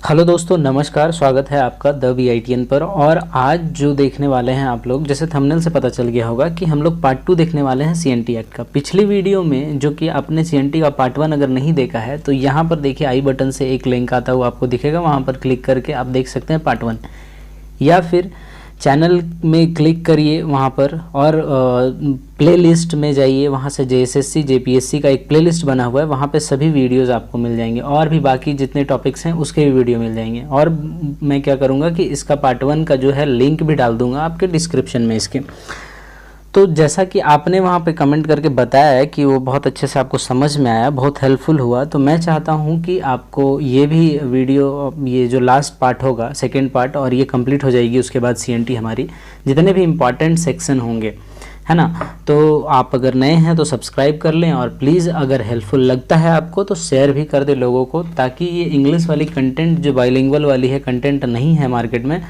Hello दोस्तों, नमस्कार। स्वागत है आपका द VITN पर। और आज जो देखने वाले हैं आप लोग, जैसे थंबनेल से पता चल गया होगा कि हम लोग पार्ट 2 देखने वाले हैं CNT एक्ट का। पिछली वीडियो में जो कि आपने CNT का पार्ट 1 अगर नहीं देखा है तो यहाँ पर देखिए आई बटन से एक लिंक आता हुआ आपको दिखेगा, वहाँ पर क्लिक करके आप देख सकते हैं पार्ट 1, या फिर चैनल में क्लिक करिए वहाँ पर और प्लेलिस्ट में जाइए, वहाँ से JSSC JPSC का एक प्लेलिस्ट बना हुआ है, वहाँ पे सभी वीडियोस आपको मिल जाएंगे और भी बाकी जितने टॉपिक्स हैं उसके भी वीडियो मिल जाएंगे। और मैं क्या करूँगा कि इसका पार्ट 1 का जो है लिंक भी डाल दूँगा आपके डिस्क्रिप्शन में इसके। तो जैसा कि आपने वहाँ पे कमेंट करके बताया है कि वो बहुत अच्छे से आपको समझ में आया, बहुत हेल्पफुल हुआ, तो मैं चाहता हूँ कि आपको ये भी वीडियो, ये जो लास्ट पार्ट होगा, सेकंड पार्ट, और ये कंप्लीट हो जाएगी उसके बाद CNT हमारी, जितने भी इम्पॉर्टेंट सेक्शन होंगे, है ना। तो आप अगर नए हैं तो सब्सक्राइब कर लें और प्लीज़ अगर हेल्पफुल लगता है आपको तो शेयर भी कर दें लोगों को, ताकि ये इंग्लिश वाली कंटेंट जो बाइलिंगुअल वाली है, कंटेंट नहीं है मार्केट में,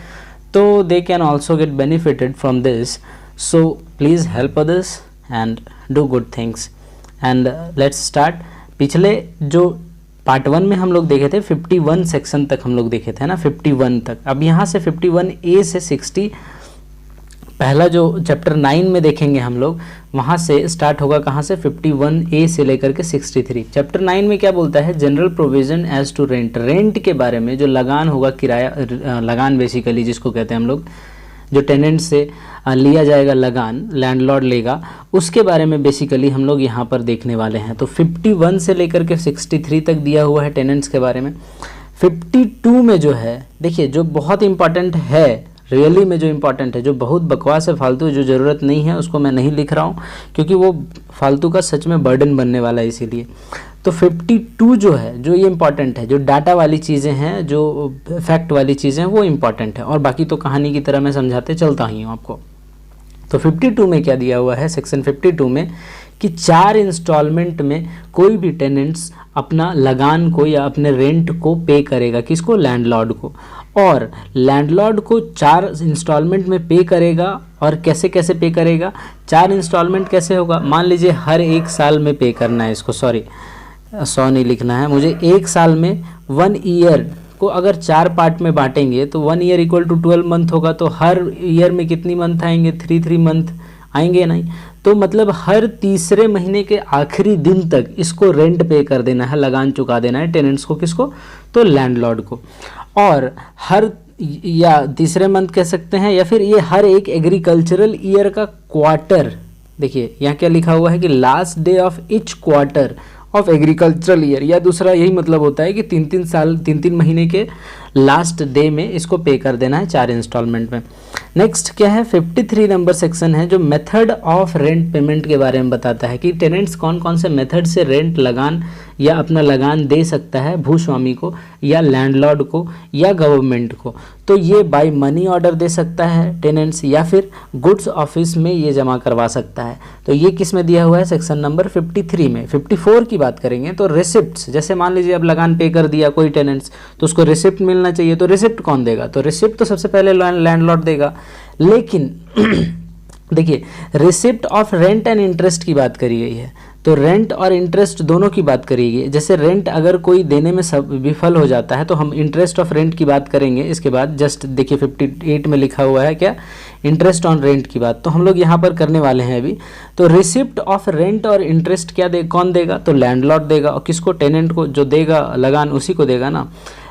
तो they can also get benefited from this. So please help others and do good things and let's start। पिछले जो पार्ट 1 में हम लोग देखे थे 51 सेक्शन तक हम लोग देखे थे ना, 51 तक। अब यहाँ से 51A से 60, पहला जो चैप्टर 9 में देखेंगे हम लोग, वहाँ से स्टार्ट होगा कहाँ से, 51A से लेकर के 63। चैप्टर 9 में क्या बोलता है, general provision as to rent, rent के बारे में, जो लगान होगा, किराया लगान बेसिकली जिसको कहते हैं हम लोग, जो टेनेंट से लिया जाएगा लगान, लैंडलॉर्ड लेगा, उसके बारे में बेसिकली हम लोग यहाँ पर देखने वाले हैं। तो 51 से लेकर के 63 तक दिया हुआ है टेनेंट्स के बारे में। 52 में जो है, देखिए, जो बहुत इंपॉर्टेंट है, रियली में जो इंपॉर्टेंट है, जो बहुत बकवास है, फालतू, जो ज़रूरत नहीं है, उसको मैं नहीं लिख रहा हूँ क्योंकि वो फालतू का सच में बर्डन बनने वाला है, इसीलिए। तो 52 जो है, जो ये इंपॉर्टेंट है, जो डाटा वाली चीज़ें हैं, जो फैक्ट वाली चीज़ें हैं, वो इंपॉर्टेंट है, और बाकी तो कहानी की तरह मैं समझाते चलता ही हूँ आपको। तो 52 में क्या दिया हुआ है, सेक्शन 52 में, कि 4 इंस्टॉलमेंट में कोई भी टेनेंट्स अपना लगान को या अपने रेंट को पे करेगा, किसको, लैंडलॉर्ड को, और लैंडलॉर्ड को 4 इंस्टॉलमेंट में पे करेगा। और कैसे कैसे पे करेगा, 4 इंस्टॉलमेंट कैसे होगा, मान लीजिए हर 1 साल में पे करना है इसको, 100 नहीं लिखना है मुझे, 1 साल में 1 ईयर को अगर 4 पार्ट में बांटेंगे तो 1 ईयर इक्वल टू 12 मंथ होगा, तो हर ईयर में कितनी मंथ आएंगे, 3 मंथ आएंगे नहीं, तो मतलब हर तीसरे महीने के आखिरी दिन तक इसको रेंट पे कर देना है, लगान चुका देना है टेनेंट्स को, किसको, तो लैंडलॉर्ड को। और हर, या तीसरे मंथ कह सकते हैं, या फिर ये हर एक एग्रीकल्चरल ईयर का क्वार्टर, देखिए यहाँ क्या लिखा हुआ है कि last day of each quarter of agricultural year, या दूसरा यही मतलब होता है कि 3 महीने के लास्ट डे में इसको पे कर देना है 4 इंस्टॉलमेंट में। नेक्स्ट क्या है, 53 नंबर सेक्शन है, जो मेथड ऑफ रेंट पेमेंट के बारे में बताता है कि टेनेंट्स कौन कौन से मेथड से रेंट, लगान या अपना लगान दे सकता है भूस्वामी को या लैंडलॉर्ड को या गवर्नमेंट को। तो ये बाय मनी ऑर्डर दे सकता है टेनेंट्स, या फिर गुड्स ऑफिस में ये जमा करवा सकता है। तो ये किस में दिया हुआ है, सेक्शन नंबर 53 में। 54 की बात करेंगे तो रिसिप्ट्स, जैसे मान लीजिए अब लगान पे कर दिया कोई टेनेंट्स, तो उसको रिसिप्ट मिलना चाहिए, तो रिसिप्ट कौन देगा, तो रिसिप्ट तो सबसे पहले लैंडलॉर्ड देगा। लेकिन देखिए, receipt of rent and interest की बात करी गई है, तो रेंट और इंटरेस्ट दोनों की बात करी गई है। जैसे रेंट अगर कोई देने में सब विफल हो जाता है तो हम इंटरेस्ट ऑफ रेंट की बात करेंगे। इसके बाद जस्ट देखिए 58 में लिखा हुआ है क्या, इंटरेस्ट ऑन रेंट की बात, तो हम लोग यहाँ पर करने वाले हैं अभी। तो रिसिप्ट ऑफ रेंट और इंटरेस्ट क्या कौन देगा, तो लैंडलॉर्ड देगा, और किसको, टेनेंट को, जो देगा लगान उसी को देगा ना।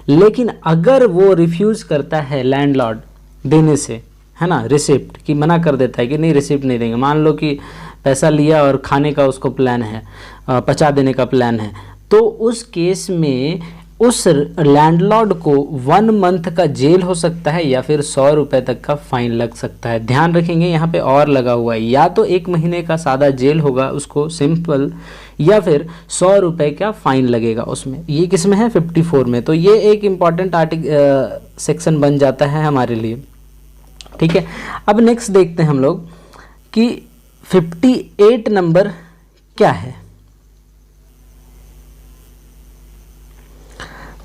लेकिन अगर वो रिफ्यूज़ करता है लैंडलॉर्ड देने से, है ना, रिसिप्ट की मना कर देता है कि नहीं रिसिप्ट नहीं देंगे, मान लो कि पैसा लिया और खाने का उसको प्लान है, पचा देने का प्लान है, तो उस केस में उस लैंडलॉर्ड को 1 मंथ का जेल हो सकता है या फिर 100 रुपये तक का फाइन लग सकता है। ध्यान रखेंगे यहाँ पे और लगा हुआ है, या तो 1 महीने का सादा जेल होगा उसको सिंपल, या फिर 100 रुपये का फाइन लगेगा उसमें। ये किस में है, 54 में। तो ये एक इम्पॉर्टेंट सेक्शन बन जाता है हमारे लिए, ठीक है। अब नेक्स्ट देखते हैं हम लोग कि 58 नंबर क्या है।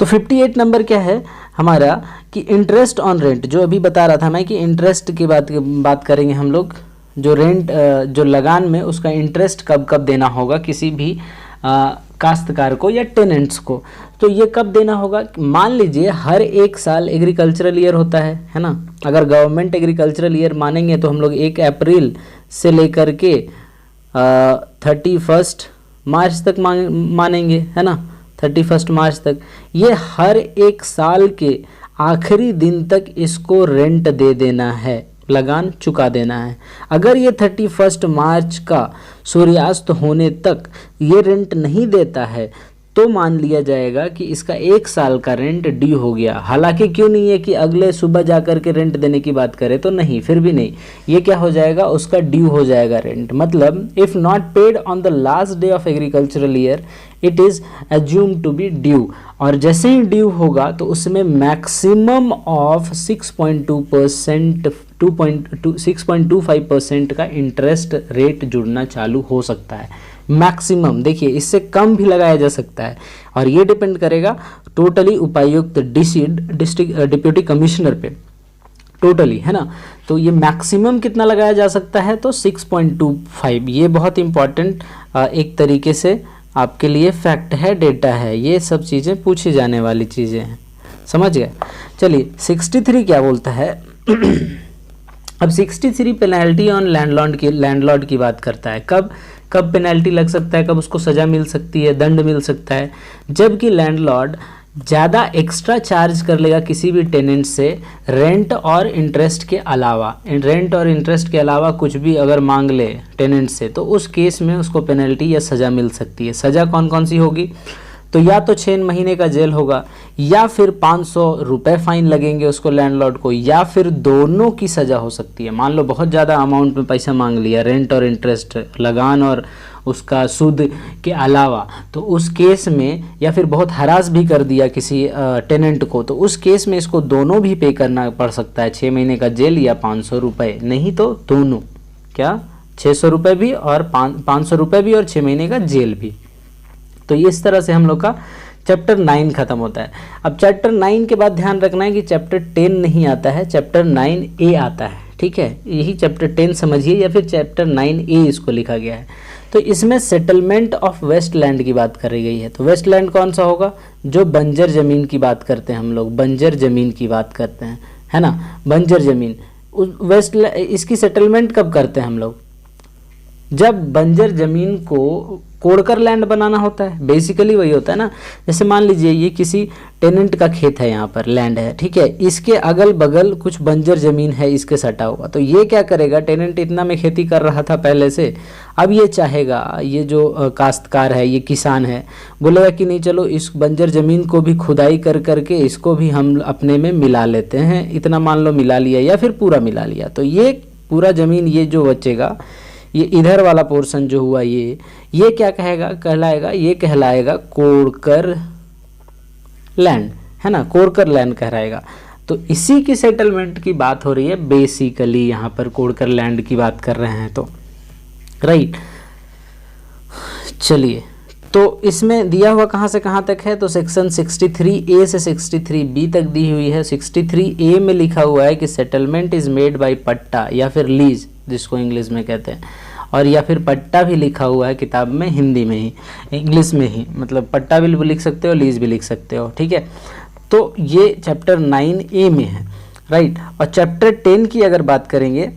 तो 58 नंबर क्या है हमारा, कि इंटरेस्ट ऑन रेंट, जो अभी बता रहा था मैं कि इंटरेस्ट की बात करेंगे हम लोग, जो रेंट, जो लगान में उसका इंटरेस्ट कब कब देना होगा किसी भी काश्तकार को या टेनेंट्स को। तो ये कब देना होगा, मान लीजिए हर एक साल एग्रीकल्चरल ईयर होता है ना। अगर गवर्नमेंट एग्रीकल्चरल ईयर मानेंगे तो हम लोग 1 अप्रैल से लेकर के 31 मार्च तक मानेंगे, है ना, 31 मार्च तक। ये हर एक साल के आखिरी दिन तक इसको रेंट दे देना है, लगान चुका देना है। अगर ये 31 मार्च का सूर्यास्त होने तक ये रेंट नहीं देता है तो मान लिया जाएगा कि इसका 1 साल का रेंट ड्यू हो गया। हालांकि क्यों नहीं है कि अगले सुबह जाकर के रेंट देने की बात करें तो नहीं, फिर भी नहीं, ये क्या हो जाएगा, उसका ड्यू हो जाएगा रेंट। मतलब if not paid on the last day of agricultural year it is assume to be due. और जैसे ही ड्यू होगा तो उसमें मैक्सिमम ऑफ 6.2% 6.25% का इंटरेस्ट रेट जुड़ना चालू हो सकता है। मैक्सिमम, देखिए इससे कम भी लगाया जा सकता है और ये डिपेंड करेगा टोटली उपायुक्त डिस्ट्रिक्ट डिप्यूटी कमिश्नर पे टोटली, है ना। तो ये मैक्सिमम कितना लगाया जा सकता है, तो 6.25। ये बहुत इंपॉर्टेंट एक तरीके से आपके लिए फैक्ट है, डेटा है, ये सब चीज़ें पूछी जाने वाली चीज़ें हैं, समझ गए। चलिए 63 क्या बोलता है अब 63 पेनल्टी ऑन लैंडलॉर्ड की बात करता है। कब पेनल्टी लग सकता है, कब उसको सज़ा मिल सकती है, दंड मिल सकता है, जबकि लैंडलॉर्ड ज़्यादा एक्स्ट्रा चार्ज कर लेगा किसी भी टेनेंट से रेंट और इंटरेस्ट के अलावा कुछ भी अगर मांग ले टेनेंट से, तो उस केस में उसको पेनल्टी या सज़ा मिल सकती है। सज़ा कौन कौन सी होगी, तो या तो 6 महीने का जेल होगा, या फिर 500 रुपये फाइन लगेंगे उसको लैंडलॉर्ड को, या फिर दोनों की सज़ा हो सकती है। मान लो बहुत ज़्यादा अमाउंट में पैसा मांग लिया, रेंट और इंटरेस्ट, लगान और उसका सूद के अलावा, तो उस केस में, या फिर बहुत हरास भी कर दिया किसी टेनेंट को, तो उस केस में इसको दोनों भी पे करना पड़ सकता है, 6 महीने का जेल या 500 रुपये, नहीं तो दोनों, क्या 600 रुपये भी और 500 रुपये भी और 6 महीने का जेल भी। तो इस तरह से हम लोग का चैप्टर 9 खत्म होता है। अब चैप्टर 9 के बाद ध्यान रखना है कि चैप्टर 10 नहीं आता है, चैप्टर 9A आता है, ठीक है। यही चैप्टर 10 समझिए, या फिर चैप्टर 9A इसको लिखा गया है। तो इसमें सेटलमेंट ऑफ वेस्टलैंड की बात करी गई है। तो वेस्टलैंड कौन सा होगा, जो बंजर ज़मीन की बात करते हैं हम लोग, बंजर ज़मीन की बात करते हैं, है ना, बंजर ज़मीन। इसकी सेटलमेंट कब करते हैं हम लोग, जब बंजर ज़मीन को कोड़कर लैंड बनाना होता है, बेसिकली वही होता है ना। जैसे मान लीजिए ये किसी टेनेंट का खेत है, यहाँ पर लैंड है, ठीक है, इसके अगल बगल कुछ बंजर ज़मीन है इसके सटा हुआ, तो ये क्या करेगा, टेनेंट इतना में खेती कर रहा था पहले से, अब ये चाहेगा, ये जो काश्तकार है, ये किसान है, बोलेगा कि नहीं चलो इस बंजर ज़मीन को भी खुदाई कर करके इसको भी हम अपने में मिला लेते हैं, इतना मान लो मिला लिया या फिर पूरा मिला लिया, तो ये पूरा ज़मीन ये जो बचेगा, ये इधर वाला पोर्शन जो हुआ ये क्या कहलाएगा, ये कहलाएगा कोड़कर लैंड, है ना, कोड़कर लैंड कहलाएगा। तो इसी की सेटलमेंट की बात हो रही है बेसिकली, यहाँ पर कोड़कर लैंड की बात कर रहे हैं तो, राइट। चलिए, तो इसमें दिया हुआ कहाँ से कहाँ तक है, तो सेक्शन 63A से 63B तक दी हुई है। 63A में लिखा हुआ है कि सेटलमेंट इज़ मेड बाय पट्टा या फिर लीज, जिसको इंग्लिश में कहते हैं, और या फिर पट्टा भी लिखा हुआ है किताब में, हिंदी में ही, इंग्लिश में ही, मतलब पट्टा भी लिख सकते हो, लीज भी लिख सकते हो, ठीक है। तो ये चैप्टर 9A में है, राइट। और चैप्टर 10 की अगर बात करेंगे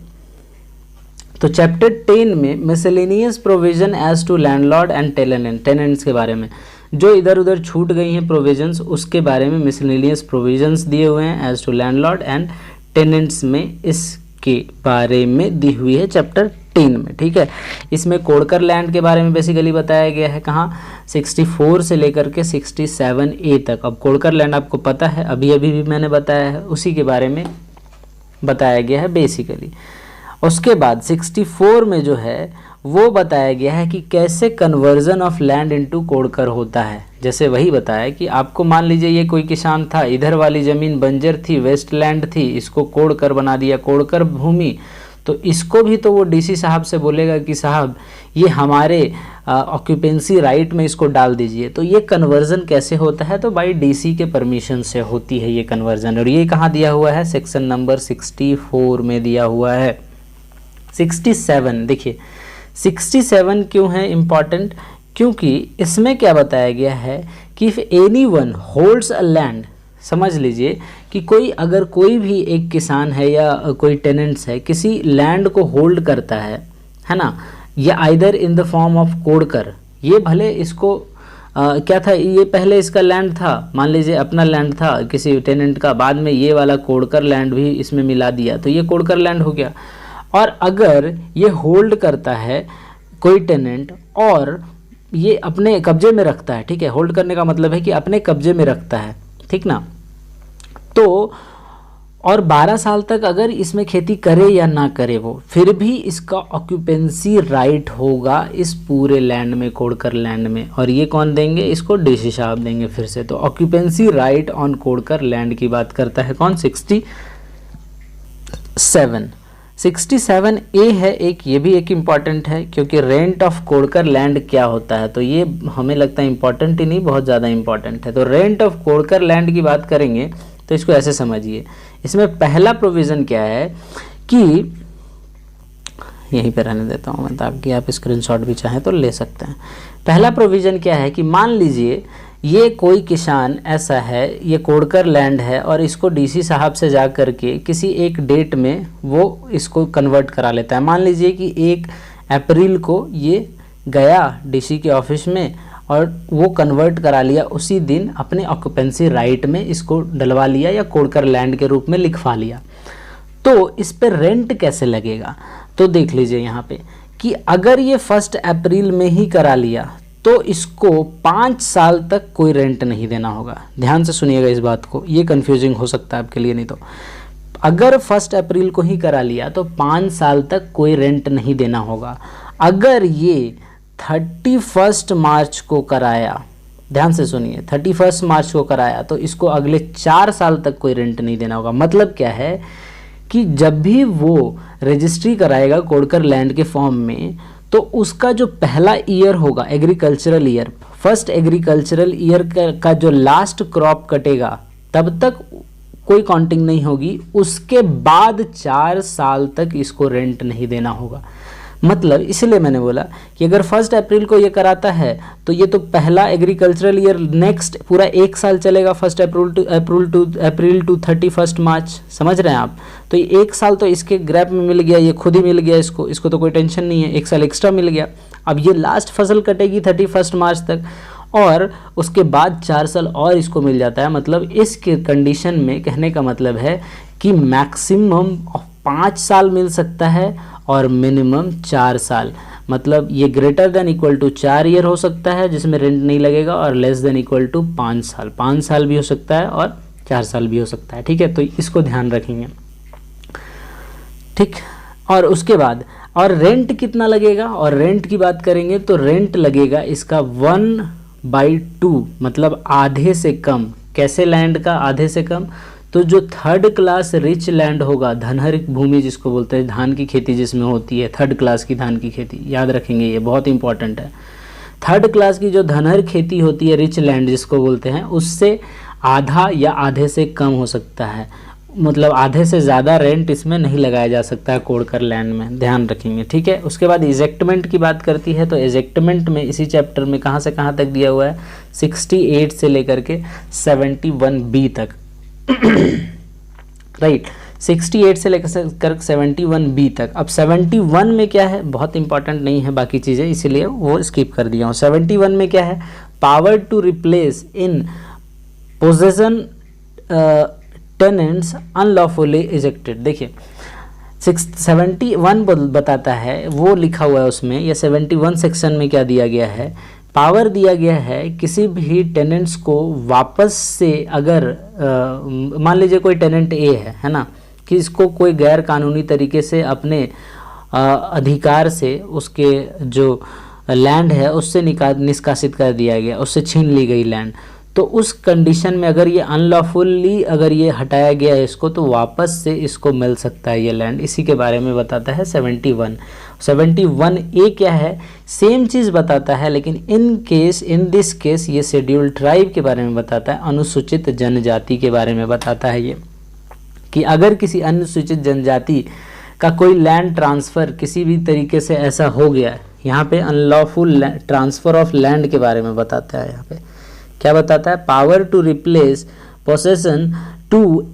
तो चैप्टर 10 में miscellaneous provision as to landlord and tenants के बारे में, जो इधर उधर छूट गई हैं प्रोविजंस, उसके बारे में मिसलेनियस प्रोविजंस दिए हुए हैं as to landlord and tenants में, इसके बारे में दी हुई है चैप्टर 10 में, ठीक है। इसमें कोड़कर लैंड के बारे में बेसिकली बताया गया है, कहाँ, 64 से लेकर के 67A तक। अब कोड़कर लैंड आपको पता है, अभी भी मैंने बताया है, उसी के बारे में बताया गया है बेसिकली। उसके बाद 64 में जो है वो बताया गया है कि कैसे कन्वर्जन ऑफ लैंड इनटू कोड़कर होता है। जैसे वही बताया कि आपको मान लीजिए ये कोई किसान था, इधर वाली ज़मीन बंजर थी, वेस्ट लैंड थी, इसको कोड़कर बना दिया, कोड़कर भूमि, तो इसको भी तो वो डीसी साहब से बोलेगा कि साहब ये हमारे ऑक्यूपेंसी राइट में इसको डाल दीजिए। तो ये कन्वर्जन कैसे होता है, तो बाय डीसी के परमिशन से होती है ये कन्वर्जन। और ये कहाँ दिया हुआ है, सेक्शन नंबर 64 में दिया हुआ है। 67 देखिए, 67 क्यों है इम्पॉर्टेंट, क्योंकि इसमें क्या बताया गया है कि if any one holds a land, समझ लीजिए कि अगर कोई भी एक किसान है या कोई टेनेंट्स है किसी लैंड को होल्ड करता है ना, ये either in the form of Kodkar, ये भले इसको क्या था, ये पहले इसका लैंड था, मान लीजिए अपना लैंड था किसी टेनेंट का, बाद में ये वाला कोडकर लैंड भी इसमें मिला दिया तो ये कोडकर लैंड हो गया। और अगर ये होल्ड करता है कोई टेनेंट और ये अपने कब्जे में रखता है, ठीक है, होल्ड करने का मतलब है कि अपने कब्जे में रखता है, ठीक ना, तो और 12 साल तक अगर इसमें खेती करे या ना करे वो, फिर भी इसका ऑक्यूपेंसी राइट होगा इस पूरे लैंड में, कोडकर लैंड में। और ये कौन देंगे, इसको डीसी साहब देंगे फिर से। तो occupancy right on Kodkar land की बात करता है कौन, 67 ए है एक, ये भी एक इम्पॉर्टेंट है क्योंकि रेंट ऑफ कोडकर लैंड क्या होता है, तो ये हमें लगता है इम्पॉर्टेंट ही नहीं, बहुत ज़्यादा इम्पॉर्टेंट है। तो रेंट ऑफ कोडकर लैंड की बात करेंगे तो इसको ऐसे समझिए, इसमें पहला प्रोविज़न क्या है कि यहीं पे रहने देता हूँ मैं ताकि आप स्क्रीनशॉट भी चाहें तो ले सकते हैं। पहला प्रोविज़न क्या है कि मान लीजिए ये कोई किसान ऐसा है, ये कोडकर लैंड है और इसको डीसी साहब से जा कर के किसी एक डेट में वो इसको कन्वर्ट करा लेता है। मान लीजिए कि 1 अप्रैल को ये गया डीसी के ऑफिस में और वो कन्वर्ट करा लिया, उसी दिन अपने ऑक्यूपेंसी राइट में इसको डलवा लिया या कोडकर लैंड के रूप में लिखवा लिया। तो इस पे रेंट कैसे लगेगा, तो देख लीजिए यहाँ पे कि अगर ये 1 अप्रैल में ही करा लिया तो इसको 5 साल तक कोई रेंट नहीं देना होगा। ध्यान से सुनिएगा इस बात को, ये कंफ्यूजिंग हो सकता है आपके लिए। नहीं तो अगर 1 अप्रैल को ही करा लिया तो 5 साल तक कोई रेंट नहीं देना होगा। अगर ये 31 मार्च को कराया, ध्यान से सुनिए, 31 मार्च को कराया तो इसको अगले 4 साल तक कोई रेंट नहीं देना होगा। मतलब क्या है कि जब भी वो रजिस्ट्री कराएगा कोडकर लैंड के फॉर्म में तो उसका जो पहला ईयर होगा agricultural year, first agricultural year का जो लास्ट क्रॉप कटेगा तब तक कोई काउंटिंग नहीं होगी, उसके बाद 4 साल तक इसको रेंट नहीं देना होगा। मतलब इसलिए मैंने बोला कि अगर 1 अप्रैल को ये कराता है तो ये तो पहला एग्रीकल्चरल ईयर नेक्स्ट पूरा 1 साल चलेगा, 1 अप्रैल टू 31 मार्च, समझ रहे हैं आप। तो ये 1 साल तो इसके ग्रैप में मिल गया, ये खुद ही मिल गया इसको तो कोई टेंशन नहीं है, 1 साल एक्स्ट्रा मिल गया। अब ये लास्ट फसल कटेगी 31 मार्च तक और उसके बाद 4 साल और इसको मिल जाता है। मतलब इस कंडीशन में कहने का मतलब है कि मैक्सिमम 5 साल मिल सकता है और मिनिमम 4 साल, मतलब ये greater than equal to 4 year हो सकता है जिसमें रेंट नहीं लगेगा और लेस देन इक्वल टू 5 साल, 5 साल भी हो सकता है और 4 साल भी हो सकता है, ठीक है। तो इसको ध्यान रखेंगे, ठीक। और उसके बाद और रेंट कितना लगेगा, और रेंट की बात करेंगे तो रेंट लगेगा इसका 1/2, मतलब आधे से कम। कैसे लैंड का आधे से कम, तो जो 3rd क्लास रिच लैंड होगा, धनहर भूमि जिसको बोलते हैं, धान की खेती जिसमें होती है 3rd क्लास की धान की खेती, याद रखेंगे ये बहुत इंपॉर्टेंट है। 3rd क्लास की जो धनहर खेती होती है, रिच लैंड जिसको बोलते हैं, उससे आधा या आधे से कम हो सकता है, मतलब आधे से ज़्यादा रेंट इसमें नहीं लगाया जा सकता है कोडकर लैंड में, ध्यान रखेंगे, ठीक है। उसके बाद इजेक्टमेंट की बात करती है तो इजेक्टमेंट में इसी चैप्टर में कहाँ से कहाँ तक दिया हुआ है, 68 से लेकर के 71B तक, राइट, 68 से लेकर 71B तक। अब 71 में क्या है, बहुत इंपॉर्टेंट नहीं है बाकी चीज़ें, इसीलिए वो स्किप कर दिया हूँ। 71 में क्या है, power to replace in possession tenants unlawfully ejected. देखिए 71 बताता है, वो लिखा हुआ है उसमें, या 71 सेक्शन में क्या दिया गया है, पावर दिया गया है किसी भी टेनेंट्स को वापस से, अगर मान लीजिए कोई टेनेंट ए है ना, कि इसको कोई गैर कानूनी तरीके से अपने अधिकार से उसके जो लैंड है उससे निष्कासित कर दिया गया, उससे छीन ली गई लैंड, तो उस कंडीशन में अगर ये अनलॉफुली अगर ये हटाया गया है इसको, तो वापस से इसको मिल सकता है ये लैंड। इसी के बारे में बताता है 71A क्या है, सेम चीज़ बताता है, लेकिन इन दिस केस ये शेड्यूल्ड ट्राइब के बारे में बताता है, अनुसूचित जनजाति के बारे में बताता है ये, कि अगर किसी अनुसूचित जनजाति का कोई लैंड ट्रांसफ़र किसी भी तरीके से ऐसा हो गया यहाँ पे अनलॉफुल ट्रांसफ़र ऑफ लैंड के बारे में बताता है। यहाँ पे क्या बताता है, power to replace possession to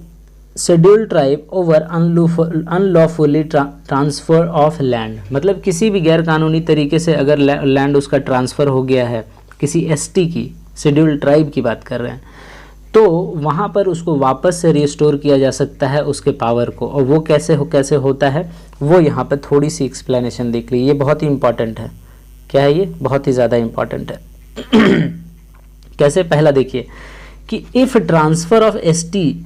scheduled tribe over unlawfully transfer of land. मतलब किसी भी गैर कानूनी तरीके से अगर लैंड उसका ट्रांसफ़र हो गया है किसी एसटी की, शेड्यूल्ड ट्राइब की बात कर रहे हैं, तो वहाँ पर उसको वापस से रिस्टोर किया जा सकता है उसके पावर को। और वो कैसे होता है वो यहाँ पर थोड़ी सी एक्सप्लेनेशन देख लीजिए, ये बहुत ही इंपॉर्टेंट है। क्या है ये, बहुत ही ज़्यादा इंपॉर्टेंट है। कैसे, पहला देखिए कि if transfer of STs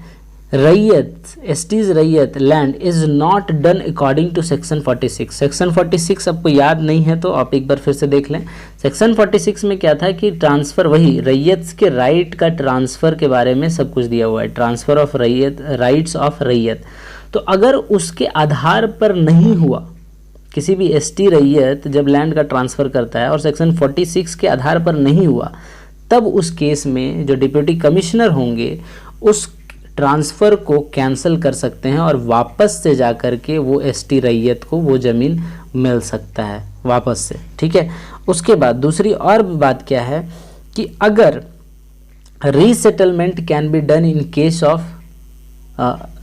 raiyat land is not done according to section 46। Section 46 आपको याद नहीं है तो आप एक बार फिर से देख लें। सेक्शन 46 में क्या था कि ट्रांसफ़र, वही रैयत के राइट का ट्रांसफ़र के बारे में सब कुछ दिया हुआ है, ट्रांसफ़र ऑफ रैयत, राइट्स ऑफ रैयत। तो अगर उसके आधार पर नहीं हुआ, किसी भी एसटी रैयत जब लैंड का ट्रांसफ़र करता है और सेक्शन 46 के आधार पर नहीं हुआ, तब उस केस में जो डिप्यूटी कमिश्नर होंगे उस ट्रांसफ़र को कैंसिल कर सकते हैं और वापस से जा कर के वो एसटी रैयत को वो ज़मीन मिल सकता है वापस से। ठीक है, उसके बाद दूसरी और बात क्या है कि अगर resettlement can be done in case of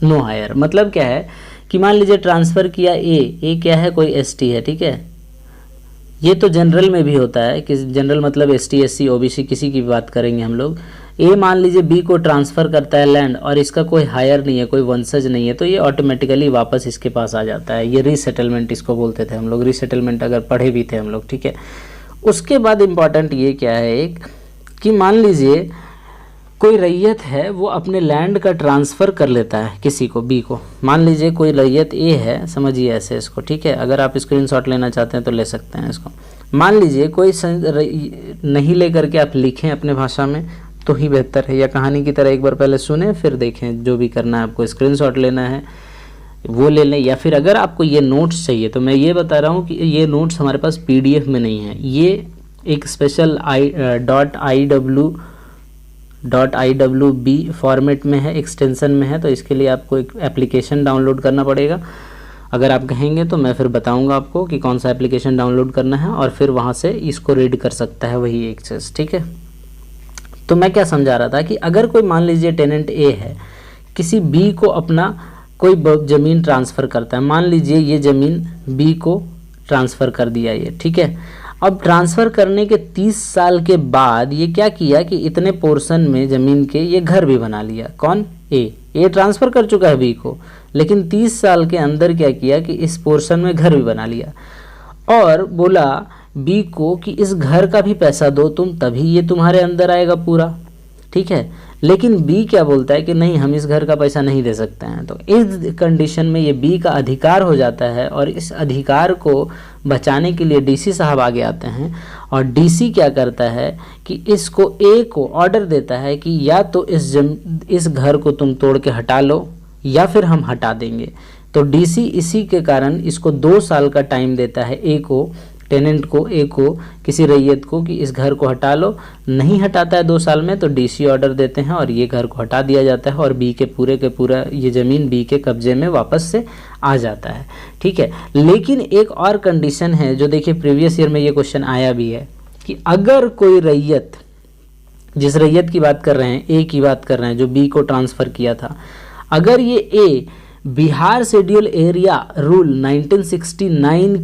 no hire. मतलब क्या है कि मान लीजिए ट्रांसफ़र किया ए क्या है, कोई एसटी है, ठीक है, ये तो जनरल में भी होता है कि जनरल मतलब एसटी एससी ओबीसी किसी की बात करेंगे हम लोग। ए मान लीजिए बी को ट्रांसफ़र करता है लैंड और इसका कोई हायर नहीं है, कोई वंशज नहीं है, तो ये ऑटोमेटिकली वापस इसके पास आ जाता है। ये रीसेटलमेंट इसको बोलते थे हम लोग, रीसेटलमेंट अगर पढ़े भी थे हम लोग। ठीक है, उसके बाद इम्पॉर्टेंट ये क्या है एक कि मान लीजिए कोई रैयत है वो अपने लैंड का ट्रांसफ़र कर लेता है किसी को, बी को। मान लीजिए कोई रैयत ए है, समझिए ऐसे इसको, ठीक है, अगर आप स्क्रीनशॉट लेना चाहते हैं तो ले सकते हैं इसको। मान लीजिए कोई नहीं ले करके आप लिखें अपने भाषा में तो ही बेहतर है, या कहानी की तरह एक बार पहले सुने फिर देखें। जो भी करना है आपको, स्क्रीनशॉट लेना है वो ले लें, या फिर अगर आपको ये नोट्स चाहिए तो मैं ये बता रहा हूँ कि ये नोट्स हमारे पास PDF में नहीं है, ये एक स्पेशल .iwb फॉर्मेट में है, एक्सटेंशन में है। तो इसके लिए आपको एक एप्लीकेशन डाउनलोड करना पड़ेगा। अगर आप कहेंगे तो मैं फिर बताऊंगा आपको कि कौन सा एप्लीकेशन डाउनलोड करना है और फिर वहाँ से इसको रीड कर सकता है वही एक चीज़। ठीक है, तो मैं क्या समझा रहा था कि अगर कोई मान लीजिए टेनेंट ए है, किसी बी को अपना कोई ज़मीन ट्रांसफ़र करता है, मान लीजिए ये ज़मीन बी को ट्रांसफ़र कर दिया ये, ठीक है। अब ट्रांसफ़र करने के 30 साल के बाद ये क्या किया कि इतने पोर्शन में ज़मीन के ये घर भी बना लिया। कौन, ए ट्रांसफ़र कर चुका है बी को, लेकिन 30 साल के अंदर क्या किया कि इस पोर्शन में घर भी बना लिया और बोला बी को कि इस घर का भी पैसा दो तुम, तभी ये तुम्हारे अंदर आएगा पूरा। ठीक है, लेकिन बी क्या बोलता है कि नहीं, हम इस घर का पैसा नहीं दे सकते हैं। तो इस कंडीशन में ये बी का अधिकार हो जाता है और इस अधिकार को बचाने के लिए डीसी साहब आगे आते हैं और डीसी क्या करता है कि इसको ए को ऑर्डर देता है कि या तो इस घर को तुम तोड़ के हटा लो या फिर हम हटा देंगे। तो डीसी इसी के कारण इसको 2 साल का टाइम देता है ए को, टेनेंट को, ए को, किसी रैयत को कि इस घर को हटा लो। नहीं हटाता है 2 साल में तो डीसी ऑर्डर देते हैं और ये घर को हटा दिया जाता है और बी के पूरा ये ज़मीन बी के कब्जे में वापस से आ जाता है। ठीक है, लेकिन एक और कंडीशन है जो देखिए प्रीवियस ईयर में ये क्वेश्चन आया भी है कि अगर कोई रैयत, जिस रैयत की बात कर रहे हैं, ए की बात कर रहे हैं जो बी को ट्रांसफ़र किया था, अगर ये ए बिहार शेड्यूल एरिया रूल 1969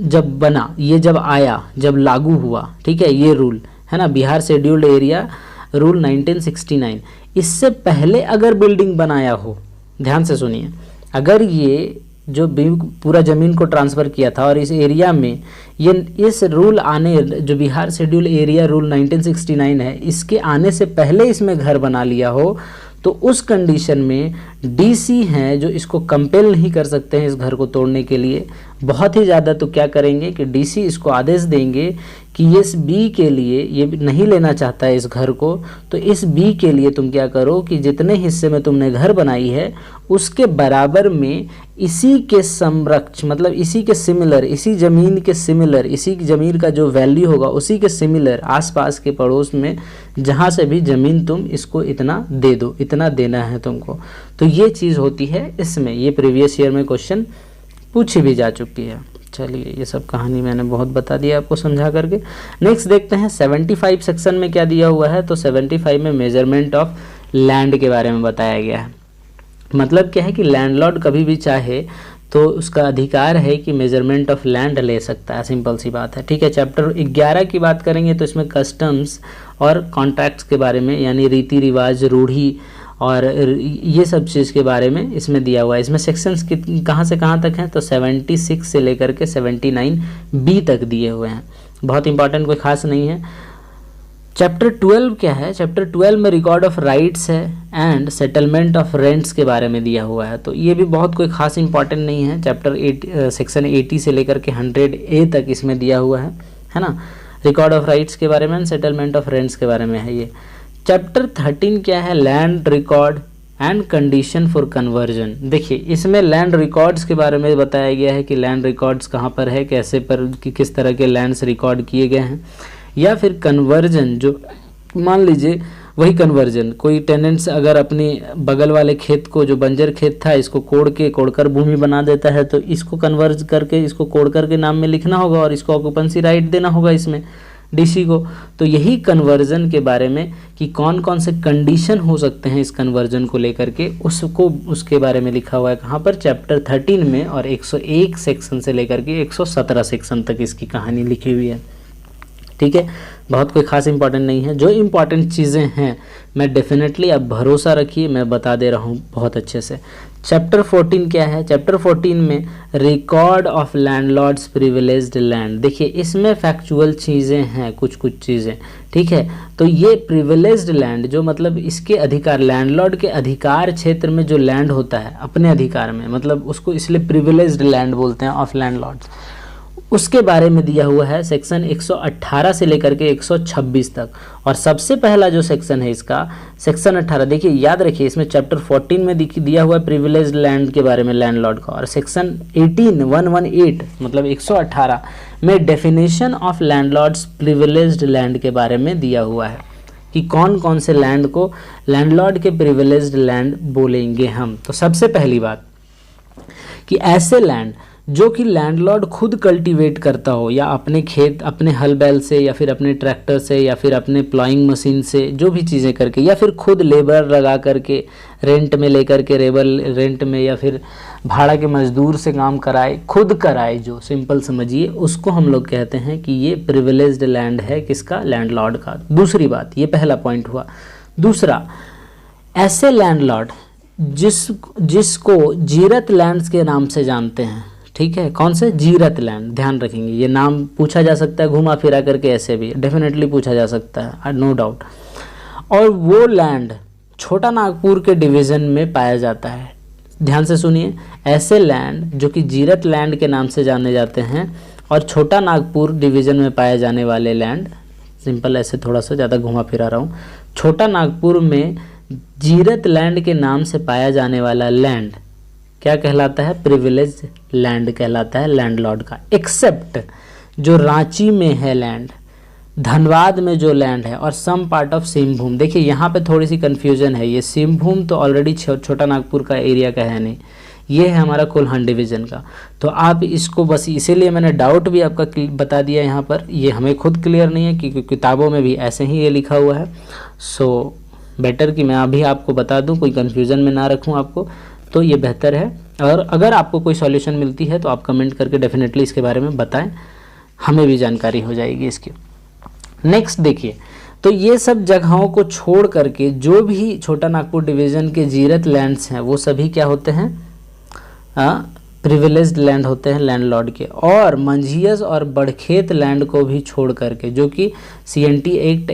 जब बना, ये जब आया, जब लागू हुआ, ठीक है, ये रूल है ना, बिहार शेड्यूल्ड एरिया रूल 1969, इससे पहले अगर बिल्डिंग बनाया हो, ध्यान से सुनिए, अगर ये जो पूरा ज़मीन को ट्रांसफ़र किया था और इस एरिया में ये इस रूल आने, जो बिहार शेड्यूल एरिया रूल 1969 है, इसके आने से पहले इसमें घर बना लिया हो, तो उस कंडीशन में डीसी हैं जो इसको कंपेल नहीं कर सकते हैं इस घर को तोड़ने के लिए। बहुत ही ज़्यादा तो क्या करेंगे कि डीसी इसको आदेश देंगे कि इस बी के लिए, ये नहीं लेना चाहता है इस घर को, तो इस बी के लिए तुम क्या करो कि जितने हिस्से में तुमने घर बनाई है उसके बराबर में इसी के समकक्ष, मतलब इसी के सिमिलर, इसी ज़मीन के सिमिलर, इसी ज़मीन का जो वैल्यू होगा उसी के सिमिलर आसपास के पड़ोस में जहाँ से भी ज़मीन तुम इसको इतना दे दो, इतना देना है तुमको। तो ये चीज़ होती है इसमें, ये प्रीवियस ईयर में क्वेश्चन पूछी भी जा चुकी है। चलिए ये सब कहानी मैंने बहुत बता दिया आपको समझा करके। नेक्स्ट देखते हैं 75 सेक्शन में क्या दिया हुआ है। तो 75 में मेजरमेंट ऑफ लैंड के बारे में बताया गया है। मतलब क्या है कि लैंडलॉर्ड कभी भी चाहे तो उसका अधिकार है कि मेजरमेंट ऑफ लैंड ले सकता है, सिंपल सी बात है। ठीक है, चैप्टर 11 की बात करेंगे तो इसमें कस्टम्स और कॉन्ट्रैक्ट्स के बारे में, यानी रीति रिवाज, रूढ़ी और ये सब चीज़ के बारे में इसमें दिया हुआ है। इसमें सेक्शंस कहाँ से कहाँ तक हैं, तो 76 से लेकर के 79 बी तक दिए हुए हैं। बहुत इंपॉर्टेंट, कोई खास नहीं है। चैप्टर 12 क्या है, चैप्टर 12 में रिकॉर्ड ऑफ राइट्स है एंड सेटलमेंट ऑफ रेंट्स के बारे में दिया हुआ है। तो ये भी बहुत कोई खास इंपॉर्टेंट नहीं है। चैप्टर 8 सेक्शन 80 से लेकर के 100A तक इसमें दिया हुआ है ना। रिकॉर्ड ऑफ राइट्स के बारे में एंड सेटलमेंट ऑफ रेंट्स के बारे में है ये। चैप्टर 13 क्या है, land record and condition for conversion. देखिए इसमें लैंड रिकॉर्ड्स के बारे में बताया गया है कि लैंड रिकॉर्ड्स कहाँ पर है, कैसे पर किस तरह के लैंड्स रिकॉर्ड किए गए हैं। या फिर कन्वर्जन, जो मान लीजिए वही कन्वर्जन, कोई टेनेंट्स अगर अपनी बगल वाले खेत को, जो बंजर खेत था, इसको कोड़कर भूमि बना देता है, तो इसको कन्वर्ज करके, इसको कोड़ करके नाम में लिखना होगा और इसको ऑक्यूपेंसी राइट देना होगा इसमें डीसी को। तो यही कन्वर्जन के बारे में कि कौन कौन से कंडीशन हो सकते हैं इस कन्वर्जन को लेकर के, उसके बारे में लिखा हुआ है कहाँ पर, चैप्टर 13 में। और 101 सेक्शन से लेकर के 117 सेक्शन तक इसकी कहानी लिखी हुई है। ठीक है, बहुत कोई खास इंपॉर्टेंट नहीं है। जो इंपॉर्टेंट चीज़ें हैं मैं डेफिनेटली, आप भरोसा रखिए, मैं बता दे रहा हूँ बहुत अच्छे से। चैप्टर 14 क्या है, चैप्टर 14 में record of landlords privileged land. देखिए इसमें फैक्चुअल चीज़ें हैं, कुछ चीज़ें। ठीक है, तो ये प्रिविलेज्ड लैंड, जो मतलब इसके अधिकार, लैंडलॉर्ड के अधिकार क्षेत्र में जो लैंड होता है अपने अधिकार में, मतलब उसको इसलिए प्रिविलेज्ड लैंड बोलते हैं ऑफ लैंडलॉर्ड्स, उसके बारे में दिया हुआ है सेक्शन 118 से लेकर के 126 तक। और सबसे पहला जो सेक्शन है इसका, सेक्शन 18, देखिए याद रखिए, इसमें चैप्टर 14 में दिया हुआ है प्रिविलेज्ड लैंड के बारे में लैंडलॉर्ड का, और सेक्शन 118 मतलब 118 में definition of landlords privileged land के बारे में दिया हुआ है कि कौन कौन से लैंड को लैंडलॉर्ड के प्रिविलेज्ड लैंड बोलेंगे हम। तो सबसे पहली बात कि ऐसे लैंड जो कि लैंडलॉर्ड खुद कल्टीवेट करता हो, या अपने खेत, अपने हल बैल से, या फिर अपने ट्रैक्टर से, या फिर अपने प्लॉइंग मशीन से, जो भी चीज़ें करके, या फिर खुद लेबर लगा करके रेंट में लेकर के, रेंट में या फिर भाड़ा के मजदूर से काम कराए, खुद कराए, जो सिंपल समझिए, उसको हम लोग कहते हैं कि ये प्रिविलेज्ड लैंड है, किसका, लैंडलॉर्ड का। दूसरी बात, ये पहला पॉइंट हुआ। दूसरा, ऐसे लैंडलॉर्ड जिसको जीरत लैंड्स के नाम से जानते हैं। ठीक है, कौन से, जीरत लैंड, ध्यान रखेंगे, ये नाम पूछा जा सकता है घुमा फिरा करके, ऐसे भी डेफिनेटली पूछा जा सकता है, नो डाउट। और वो लैंड छोटा नागपुर के डिवीज़न में पाया जाता है। ध्यान से सुनिए, ऐसे लैंड जो कि जीरत लैंड के नाम से जाने जाते हैं और छोटा नागपुर डिवीज़न में पाए जाने वाले लैंड, सिंपल ऐसे थोड़ा सा ज़्यादा घुमा फिरा रहा हूँ, छोटा नागपुर में जीरत लैंड के नाम से पाया जाने वाला लैंड क्या कहलाता है, प्रिविलेज लैंड कहलाता है लैंडलॉर्ड का। एक्सेप्ट जो रांची में है लैंड, धनबाद में जो लैंड है, और सम पार्ट ऑफ सिंहभूम। देखिए यहाँ पे थोड़ी सी कन्फ्यूजन है, ये सिंहभूम तो ऑलरेडी छोटा नागपुर का एरिया का है नहीं, ये है हमारा कोल्हान डिवीज़न का। तो आप इसको बस इसीलिए मैंने डाउट भी आपका बता दिया यहाँ पर, ये हमें खुद क्लियर नहीं है क्योंकि किताबों में भी ऐसे ही ये लिखा हुआ है। सो बेटर कि मैं अभी आपको बता दूँ, कोई कन्फ्यूज़न में ना रखूँ आपको, तो ये बेहतर है। और अगर आपको कोई सॉल्यूशन मिलती है तो आप कमेंट करके डेफिनेटली इसके बारे में बताएं, हमें भी जानकारी हो जाएगी इसकी। नेक्स्ट देखिए, तो ये सब जगहों को छोड़ करके जो भी छोटा नागपुर डिवीज़न के जीरत लैंड्स हैं वो सभी क्या होते हैं, प्रिविलेज्ड लैंड होते हैं लैंडलॉर्ड के। और मंझियस और बड़खेत लैंड को भी छोड़ करके, जो कि CNT एक्ट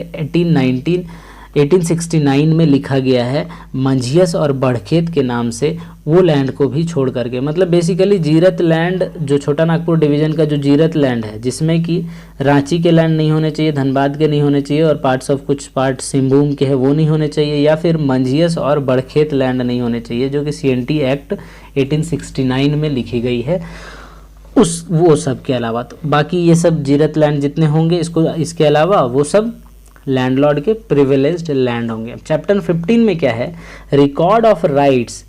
1869 में लिखा गया है, मंझियस और बड़खेत के नाम से, वो लैंड को भी छोड़ करके, मतलब बेसिकली जीरत लैंड, जो छोटा नागपुर डिवीज़न का जो जीरत लैंड है, जिसमें कि रांची के लैंड नहीं होने चाहिए, धनबाद के नहीं होने चाहिए, और कुछ पार्ट सिंहभूम के है वो नहीं होने चाहिए, या फिर मंझियस और बड़खेत लैंड नहीं होने चाहिए, जो कि CNT एक्ट 1869 में लिखी गई है, वो सब के अलावा। तो बाकी ये सब जीरत लैंड जितने होंगे, इसके अलावा वो सब लैंडलॉर्ड के प्रिविलेज्ड लैंड होंगे। चैप्टर 15 में क्या है, रिकॉर्ड ऑफ राइट्स,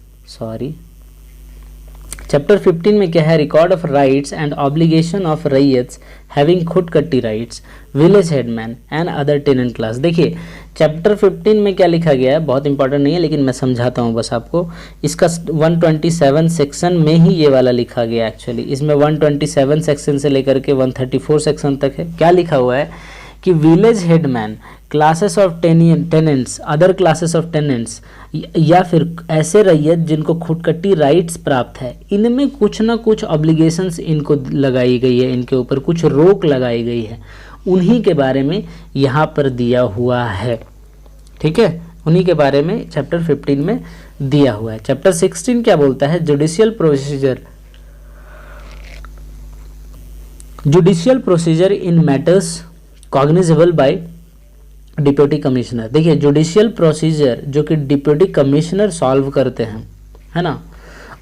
चैप्टर 15 में क्या है, record of rights and obligation of raiyats having khudkatti rights, village headman and other tenant class. देखिए चैप्टर 15 में क्या लिखा गया है, बहुत इंपॉर्टेंट नहीं है लेकिन मैं समझाता हूँ बस आपको। इसका 127 सेक्शन में ही ये वाला लिखा गया है एक्चुअली। इसमें 127 सेक्शन से लेकर के 134 सेक्शन तक है। क्या लिखा हुआ है कि village headman, classes of tenants, other classes of tenants, या फिर ऐसे रैयत जिनको खुदकट्टी राइट्स प्राप्त है, इनमें कुछ ना कुछ ऑब्लिगेशंस इनको लगाई गई है, इनके ऊपर कुछ रोक लगाई गई है, उन्हीं के बारे में यहाँ पर दिया हुआ है। ठीक है, उन्हीं के बारे में चैप्टर 15 में दिया हुआ है। चैप्टर 16 क्या बोलता है, judicial procedure in matters cognizable by deputy commissioner. देखिए जुडिशियल प्रोसीजर जो कि डिप्यूटी कमिश्नर सॉल्व करते हैं, है ना,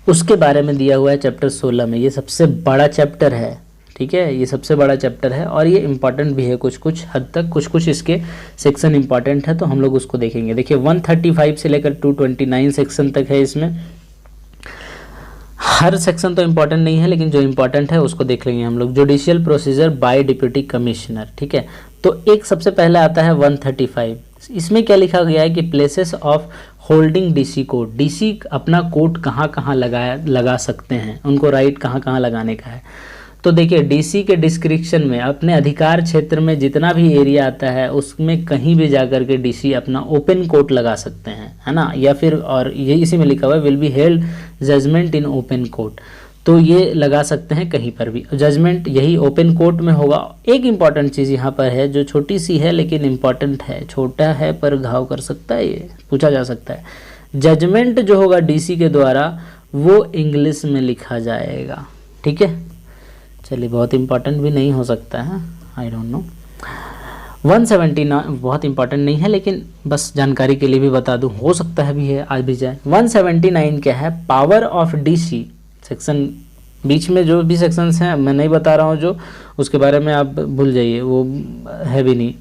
उसके बारे में दिया हुआ है चैप्टर 16 में। ये सबसे बड़ा चैप्टर है, ठीक है, ये सबसे बड़ा चैप्टर है और ये इंपॉर्टेंट भी है कुछ कुछ हद तक, कुछ कुछ इसके सेक्शन इंपॉर्टेंट है तो हम लोग उसको देखेंगे। देखिए 135 से लेकर 229 सेक्शन तक है इसमें। हर सेक्शन तो इम्पॉर्टेंट नहीं है लेकिन जो इम्पॉर्टेंट है उसको देख लेंगे हम लोग। Judicial procedure bye deputy commissioner, ठीक है। तो एक सबसे पहले आता है 135। इसमें क्या लिखा गया है कि places of holding DC code, DC अपना कोड कहाँ कहाँ लगा सकते हैं, उनको राइट कहाँ कहाँ लगाने का है। तो देखिए डीसी के डिस्क्रिप्शन में अपने अधिकार क्षेत्र में जितना भी एरिया आता है उसमें कहीं भी जाकर के डीसी अपना ओपन कोर्ट लगा सकते हैं, है ना, या फिर और ये इसी में लिखा हुआ है will be held judgement in open court, तो ये लगा सकते हैं कहीं पर भी, जजमेंट यही ओपन कोर्ट में होगा। एक इम्पॉर्टेंट चीज़ यहाँ पर है जो छोटी सी है लेकिन इम्पॉर्टेंट है, छोटा है पर घाव कर सकता है, ये पूछा जा सकता है। जजमेंट जो होगा डीसी के द्वारा वो इंग्लिश में लिखा जाएगा, ठीक है। चलिए बहुत इंपॉर्टेंट भी नहीं हो सकता है, आई डोंट नो। 179 बहुत इंपॉर्टेंट नहीं है लेकिन बस जानकारी के लिए भी बता दूं, हो सकता है भी है, आज भी जाए। 179 क्या है, पावर ऑफ डीसी। सेक्शन बीच में जो भी सेक्शंस हैं मैं नहीं बता रहा हूँ, जो उसके बारे में आप भूल जाइए, वो है भी नहीं।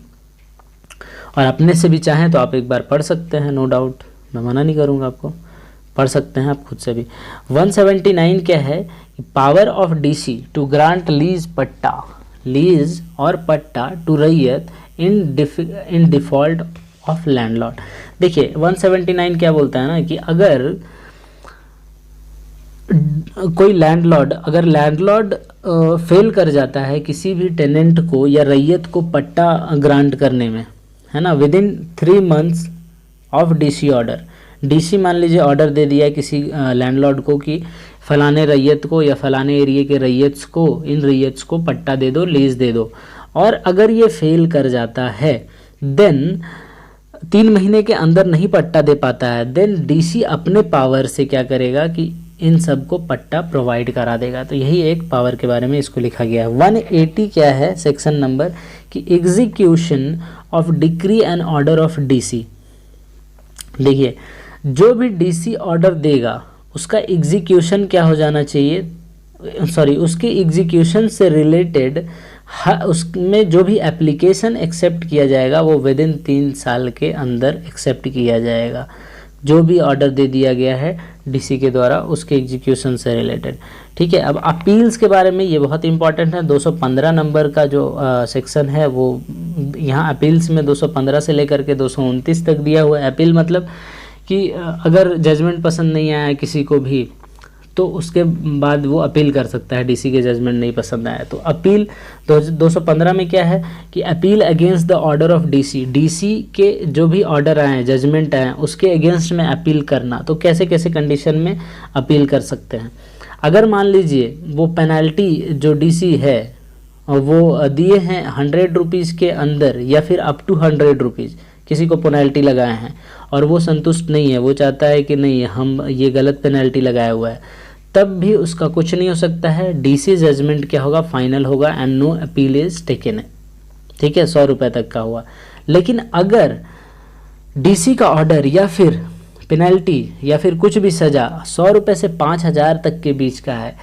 और अपने से भी चाहें तो आप एक बार पढ़ सकते हैं, नो डाउट, मैं मना नहीं करूँगा, आपको पढ़ सकते हैं आप खुद से भी। 179 क्या है, power of DC to grant lease patta, lease और पट्टा टू रैयत इन डिफॉल्ट ऑफ लैंडलॉर्ड। देखिए 179 क्या बोलता है ना कि अगर कोई लैंडलॉर्ड, अगर लैंडलॉर्ड फेल कर जाता है किसी भी टेनेंट को या रैयत को पट्टा ग्रांट करने में, है ना, with in 3 months of DC order, DC मान लीजिए ऑर्डर दे दिया किसी लैंडलॉर्ड को कि फलाने रैयत को या फलाने एरिया के रैयत्स को, इन रैयत्स को पट्टा दे दो, लीज दे दो, और अगर ये फेल कर जाता है, देन 3 महीने के अंदर नहीं पट्टा दे पाता है, देन डीसी अपने पावर से क्या करेगा कि इन सब को पट्टा प्रोवाइड करा देगा। तो यही एक पावर के बारे में इसको लिखा गया है। 180 क्या है, सेक्शन नंबर कि execution of decree and order of DC. देखिए जो भी डीसी ऑर्डर देगा उसका एग्जीक्यूशन क्या हो जाना चाहिए, सॉरी उसके एग्जीक्यूशन से रिलेटेड उसमें जो भी एप्लीकेशन एक्सेप्ट किया जाएगा वो विद इन 3 साल के अंदर एक्सेप्ट किया जाएगा। जो भी ऑर्डर दे दिया गया है डीसी के द्वारा उसके एग्जीक्यूशन से रिलेटेड, ठीक है। अब अपील्स के बारे में ये बहुत इंपॉर्टेंट है। 215 नंबर का जो सेक्शन है वो यहाँ अपील्स में 215 से लेकर के 229 तक दिया हुआ है। अपील मतलब कि अगर जजमेंट पसंद नहीं आया किसी को भी तो उसके बाद वो अपील कर सकता है, डीसी के जजमेंट नहीं पसंद आया तो अपील। 215 में क्या है कि appeal against the order of DC, DC के जो भी ऑर्डर आए हैं, जजमेंट आए हैं, उसके अगेंस्ट में अपील करना। तो कैसे कैसे कंडीशन में अपील कर सकते हैं, अगर मान लीजिए वो पेनल्टी जो डीसी है और वो दिए हैं 100 रुपीज़ के अंदर या फिर अप टू 100 रुपीज़ किसी को पेनल्टी लगाए हैं और वो संतुष्ट नहीं है, वो चाहता है कि नहीं हम ये गलत पेनल्टी लगाया हुआ है, तब भी उसका कुछ नहीं हो सकता है। डीसी जजमेंट क्या होगा, फाइनल होगा and no appeal is taken, ठीक है, 100 रुपये तक का हुआ। लेकिन अगर डीसी का ऑर्डर या फिर पेनल्टी या फिर कुछ भी सज़ा 100 रुपये से 5000 तक के बीच का है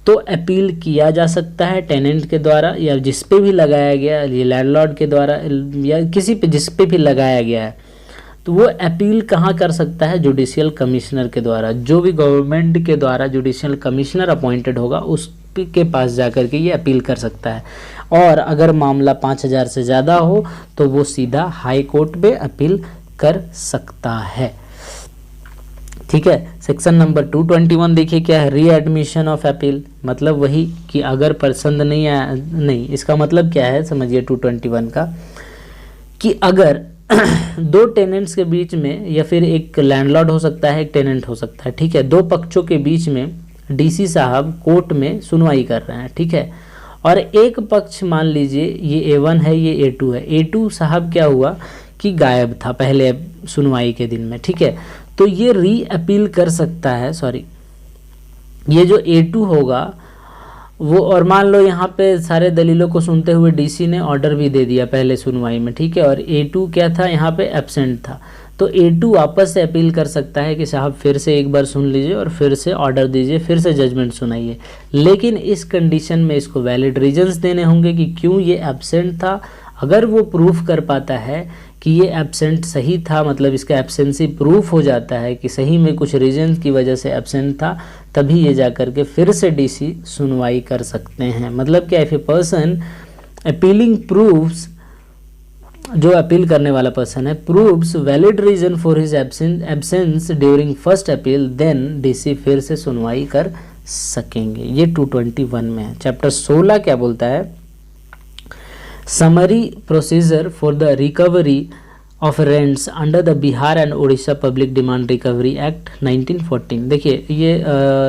तो अपील किया जा सकता है टेनेंट के द्वारा या जिस पे भी लगाया गया, ये लैंडलॉर्ड के द्वारा या किसी पे जिस पे भी लगाया गया है, तो वो अपील कहाँ कर सकता है? जुडिशियल कमिश्नर के द्वारा। जो भी गवर्नमेंट के द्वारा जुडिशियल कमिश्नर अपॉइंटेड होगा उसके पास जाकर के ये अपील कर सकता है। और अगर मामला 5000 से ज़्यादा हो तो वो सीधा हाई कोर्ट में अपील कर सकता है। ठीक है। सेक्शन नंबर 221 देखिए क्या है? Readmission of appeal. मतलब वही कि अगर पसंद नहीं आया, नहीं, इसका मतलब क्या है समझिए 221 का, कि अगर दो टेनेंट्स के बीच में, या फिर एक लैंडलॉर्ड हो सकता है, एक टेनेंट हो सकता है, ठीक है, दो पक्षों के बीच में डीसी साहब कोर्ट में सुनवाई कर रहे हैं, ठीक है, और एक पक्ष मान लीजिए ये A1 है, ये A2 है। A2 साहब क्या हुआ कि गायब था पहले सुनवाई के दिन में, ठीक है, तो ये री अपील कर सकता है, सॉरी, ये जो A2 होगा वो, और मान लो यहाँ पे सारे दलीलों को सुनते हुए डीसी ने ऑर्डर भी दे दिया पहले सुनवाई में, ठीक है, और A2 क्या था, यहाँ पे एब्सेंट था, तो A2 वापस से अपील कर सकता है कि साहब फिर से एक बार सुन लीजिए और फिर से ऑर्डर दीजिए, फिर से जजमेंट सुनाइए। लेकिन इस कंडीशन में इसको वैलिड रीजंस देने होंगे कि क्यों ये एब्सेंट था। अगर वो प्रूफ कर पाता है कि ये एब्सेंट सही था, मतलब इसका एब्सेंसी प्रूफ हो जाता है कि सही में कुछ रीजन की वजह से एब्सेंट था, तभी ये जाकर के फिर से डीसी सुनवाई कर सकते हैं। मतलब क्या, if a person appealing proves, जो अपील करने वाला पर्सन है, proves valid reason for his absence during first appeal, then DC फिर से सुनवाई कर सकेंगे। ये 221 में है। चैप्टर 16 क्या बोलता है? Summary procedure for the recovery of rents under the Bihar and Orissa public demand recovery act 1914। देखिए ये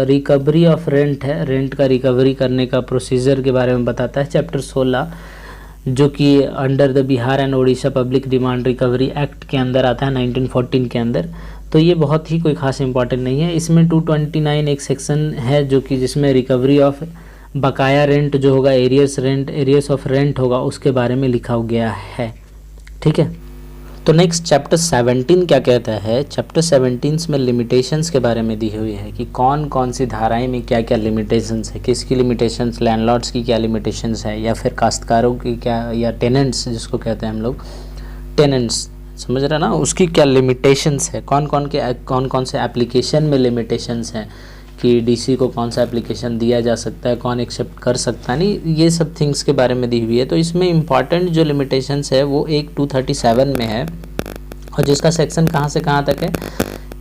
रिकवरी ऑफ रेंट है, रेंट का रिकवरी करने का प्रोसीजर के बारे में बताता है चैप्टर 16, जो कि under the Bihar and Orissa public demand recovery act के अंदर आता है 1914 के अंदर। तो ये बहुत ही कोई खास इंपॉर्टेंट नहीं है। इसमें 229 एक सेक्शन है जो कि जिसमें रिकवरी ऑफ बकाया रेंट जो होगा, एरियर्स ऑफ रेंट होगा, उसके बारे में लिखा गया है। ठीक है, तो नेक्स्ट चैप्टर 17 क्या कहता है? चैप्टर 17 में लिमिटेशंस के बारे में दी हुई है कि कौन कौन सी धाराएं में क्या क्या लिमिटेशंस है, किसकी लिमिटेशंस, लैंडलॉर्ड्स की क्या लिमिटेशंस है, या फिर काश्तकारों की क्या, या टेनेंट्स जिसको कहते हैं हम लोग, टेनेंट्स, समझ रहे ना, उसकी क्या लिमिटेशंस है, कौन कौन से एप्लीकेशन में लिमिटेशंस हैं, कि डीसी को कौन सा एप्लीकेशन दिया जा सकता है, कौन एक्सेप्ट कर सकता है, नहीं, ये सब थिंग्स के बारे में दी हुई है। तो इसमें इम्पॉर्टेंट जो लिमिटेशंस है वो एक 237 में है, और जिसका सेक्शन कहाँ से कहाँ तक है,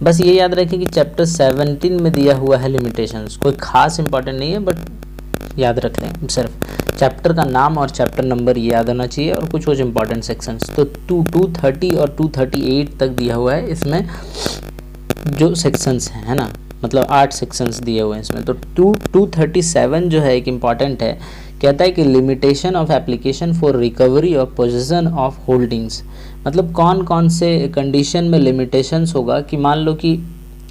बस ये याद रखें कि चैप्टर 17 में दिया हुआ है लिमिटेशंस। कोई खास इंपॉर्टेंट नहीं है, बट याद रख लें, सिर्फ चैप्टर का नाम और चैप्टर नंबर ये याद होना चाहिए, और कुछ इंपॉर्टेंट सेक्शंस। तो 230 और 238 तक दिया हुआ है इसमें जो सेक्शंस हैं, है ना, मतलब 8 सेक्शंस दिए हुए हैं इसमें। तो 237 जो है एक इम्पॉर्टेंट है, कहता है कि limitation of application for recovery of position of holdings. मतलब कौन कौन से कंडीशन में लिमिटेशंस होगा, कि मान लो कि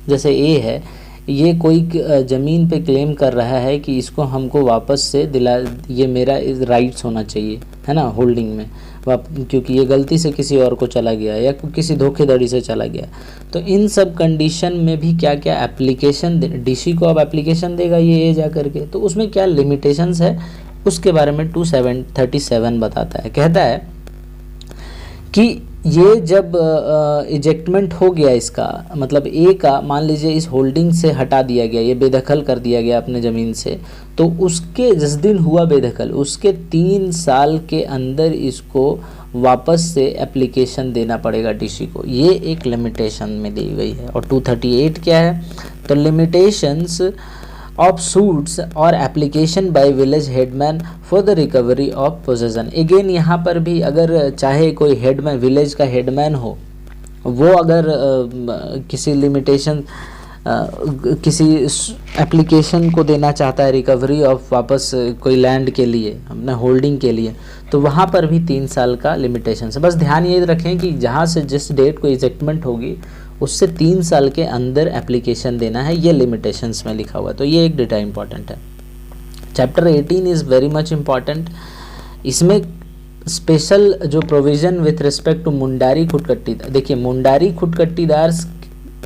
जैसे ए है, ये कोई ज़मीन पे क्लेम कर रहा है कि इसको हमको वापस से दिला, ये मेरा राइट्स होना चाहिए, है ना, होल्डिंग में, क्योंकि ये गलती से किसी और को चला गया या किसी धोखेधड़ी से चला गया। तो इन सब कंडीशन में भी क्या क्या एप्लीकेशन, डीसी को अब एप्लीकेशन देगा ये जा करके, तो उसमें क्या लिमिटेशंस है उसके बारे में 237 बताता है। कहता है कि ये जब इजेक्टमेंट हो गया इसका, मतलब ए का मान लीजिए इस होल्डिंग से हटा दिया गया, ये बेदखल कर दिया गया अपने ज़मीन से, तो उसके जिस दिन हुआ बेदखल उसके 3 साल के अंदर इसको वापस से एप्लीकेशन देना पड़ेगा डीसी को। ये एक लिमिटेशन में दी गई है। और 238 क्या है? तो लिमिटेशंस ऑफ सूट्स और application by village headman for the recovery of possession. Again यहाँ पर भी अगर चाहे कोई हेडमैन, विलेज का हेडमैन हो, वो अगर किसी लिमिटेशन किसी एप्लीकेशन को देना चाहता है रिकवरी ऑफ वापस कोई लैंड के लिए, अपने होल्डिंग के लिए, तो वहाँ पर भी 3 साल का लिमिटेशन है। बस ध्यान ये रखें कि जहाँ से जिस डेट को इजेक्टमेंट होगी उससे 3 साल के अंदर एप्लीकेशन देना है, ये लिमिटेशंस में लिखा हुआ है। तो ये एक डेटा इंपॉर्टेंट है। Chapter 18 is very much important. इसमें स्पेशल जो provision with respect to Mundari khudkattidar, देखिए मुंडारी खुदकट्टीदार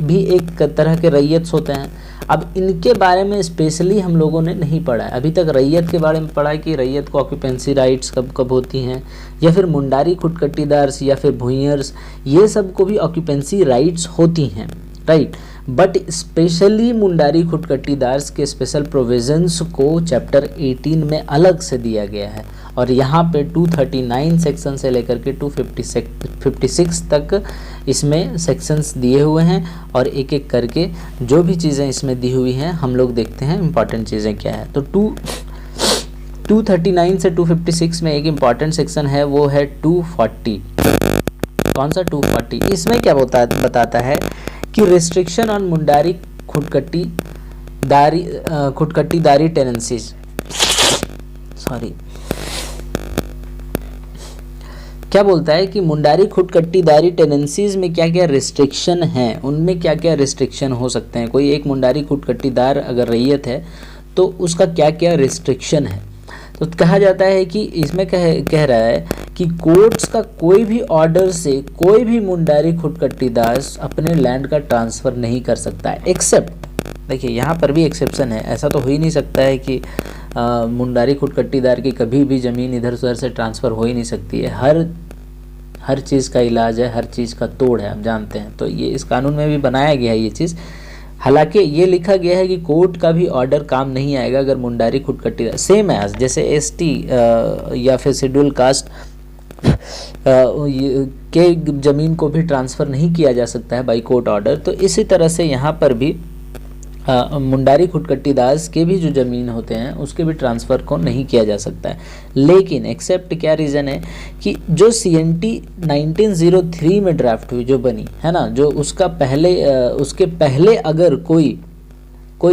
भी एक तरह के रैयत होते हैं। अब इनके बारे में स्पेशली हम लोगों ने नहीं पढ़ा है अभी तक। रैयत के बारे में पढ़ा है कि रैयत को ऑक्यूपेंसी राइट्स कब कब होती हैं, या फिर मुंडारी खुदकट्टीदार्स या फिर भूइयर्स, ये सब को भी ऑक्यूपेंसी राइट्स होती हैं, राइट। बट स्पेशली मुंडारी खुदकट्टीदार्स के स्पेशल प्रोविजंस को चैप्टर 18 में अलग से दिया गया है, और यहाँ पे 239 सेक्शन से लेकर के 256 तक इसमें सेक्शंस दिए हुए हैं, और एक एक करके जो भी चीज़ें इसमें दी हुई हैं हम लोग देखते हैं इंपॉर्टेंट चीज़ें क्या है। तो 239 से 256 में एक इम्पॉर्टेंट सेक्शन है, वो है 240। कौन सा 240? इसमें क्या बताता है कि restriction on Mundari खुदकट्टीदारी tenancies, sorry, क्या बोलता है कि मुंडारी खुदकट्टीदारी टेनेंसीज में क्या क्या रिस्ट्रिक्शन हैं, उनमें क्या क्या रिस्ट्रिक्शन हो सकते हैं। कोई एक मुंडारी खुदकट्टीदार अगर रैयत है तो उसका क्या क्या रिस्ट्रिक्शन है। तो कहा जाता है कि इसमें कह रहा है कि कोर्ट्स का कोई भी ऑर्डर से कोई भी मुंडारी खुदकट्टीदार अपने लैंड का ट्रांसफ़र नहीं कर सकता है, एक्सेप्ट, देखिए यहाँ पर भी एक्सेप्शन है। ऐसा तो हो ही नहीं सकता है कि मुंडारी खुदकट्टीदार की कभी भी ज़मीन इधर उधर से ट्रांसफ़र हो ही नहीं सकती है। हर चीज़ का इलाज है, हर चीज़ का तोड़ है, हम जानते हैं। तो ये इस कानून में भी बनाया गया है ये चीज़। हालांकि ये लिखा गया है कि कोर्ट का भी ऑर्डर काम नहीं आएगा अगर मुंडारी खुदकट्टीदार, सेम एज जैसे एसटी या फिर शेड्यूल कास्ट के ज़मीन को भी ट्रांसफ़र नहीं किया जा सकता है बाई कोर्ट ऑर्डर। तो इसी तरह से यहाँ पर भी मुंडारी खुदकट्टीदार के भी जो ज़मीन होते हैं उसके भी ट्रांसफ़र को नहीं किया जा सकता है। लेकिन एक्सेप्ट क्या रीज़न है कि जो CNT 1903 में ड्राफ्ट हुई जो बनी है ना, जो उसका उसके पहले अगर कोई